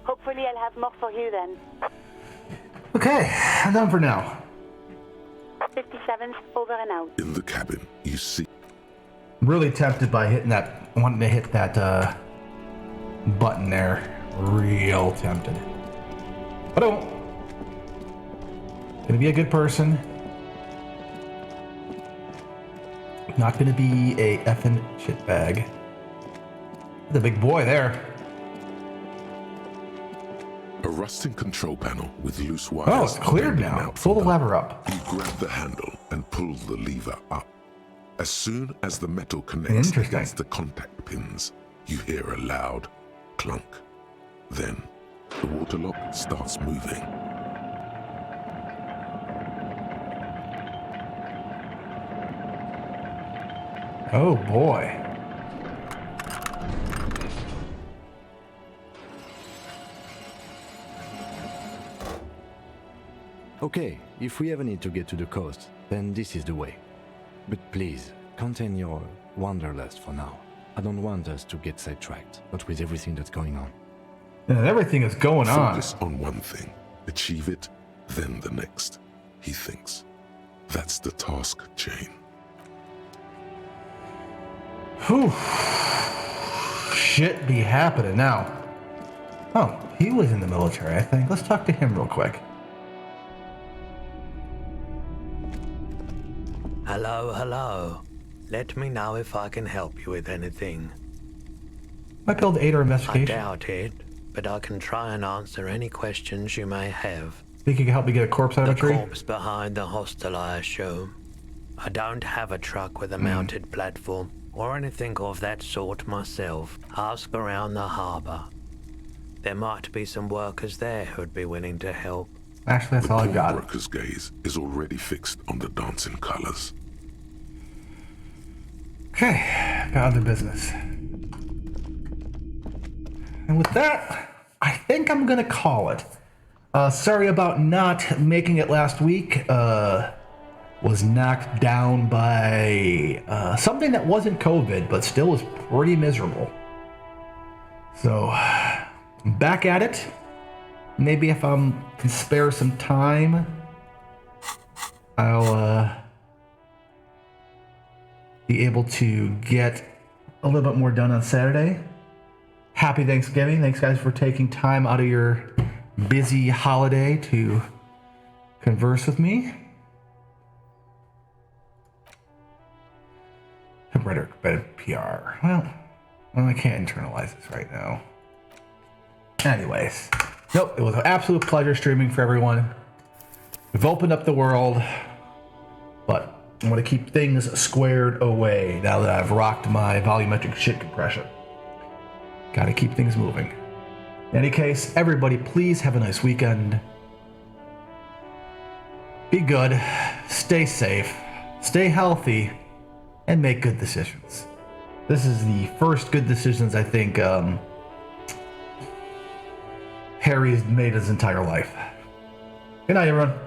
Hopefully I'll have more for you then. Okay, I'm done for now. 57's over and out. In the cabin, you see... I'm really tempted by wanting to hit that button there. Real tempted. But I won't. Gonna be a good person. Not gonna be a effing shitbag. The big boy there. A rusting control panel with loose wires. Oh, it's cleared now. Pull the lever up. You grab the handle and pull the lever up. As soon as the metal connects against the contact pins, you hear a loud clunk. Then, the water lock starts moving. Oh boy. Okay, if we ever need to get to the coast, then this is the way. But please, contain your wanderlust for now. I don't want us to get sidetracked, not with everything that's going on. And everything is going on. Focus on one thing, achieve it, then the next, he thinks. That's the task chain. Whew. Shit be happening now. Oh, he was in the military, I think. Let's talk to him real quick. Hello, hello. Let me know if I can help you with anything. Might be able to aid our I investigation. doubt it, but I can try and answer any questions you may have. Think you can help me get a corpse out of a tree? The corpse behind the hostel, I assume. I don't have a truck with a mounted platform or anything of that sort myself. Ask around the harbour. There might be some workers there who'd be willing to help. Actually, that's all I got. The worker's gaze is already fixed on the dancing colors. Okay, got other business. And with that, I think I'm gonna call it. Sorry about not making it last week. Was knocked down by something that wasn't COVID, but still was pretty miserable. So, I'm back at it. Maybe if I can spare some time, I'll be able to get a little bit more done on Saturday. Happy Thanksgiving. Thanks, guys, for taking time out of your busy holiday to converse with me. Better PR. Well, I can't internalize this right now. Anyways. Nope, it was an absolute pleasure streaming for everyone. We've opened up the world, but I'm going to keep things squared away now that I've rocked my volumetric shit compression. Got to keep things moving. In any case, everybody, please have a nice weekend. Be good, stay safe, stay healthy, and make good decisions. This is the first good decisions I think Harry's made his entire life. Good night, everyone.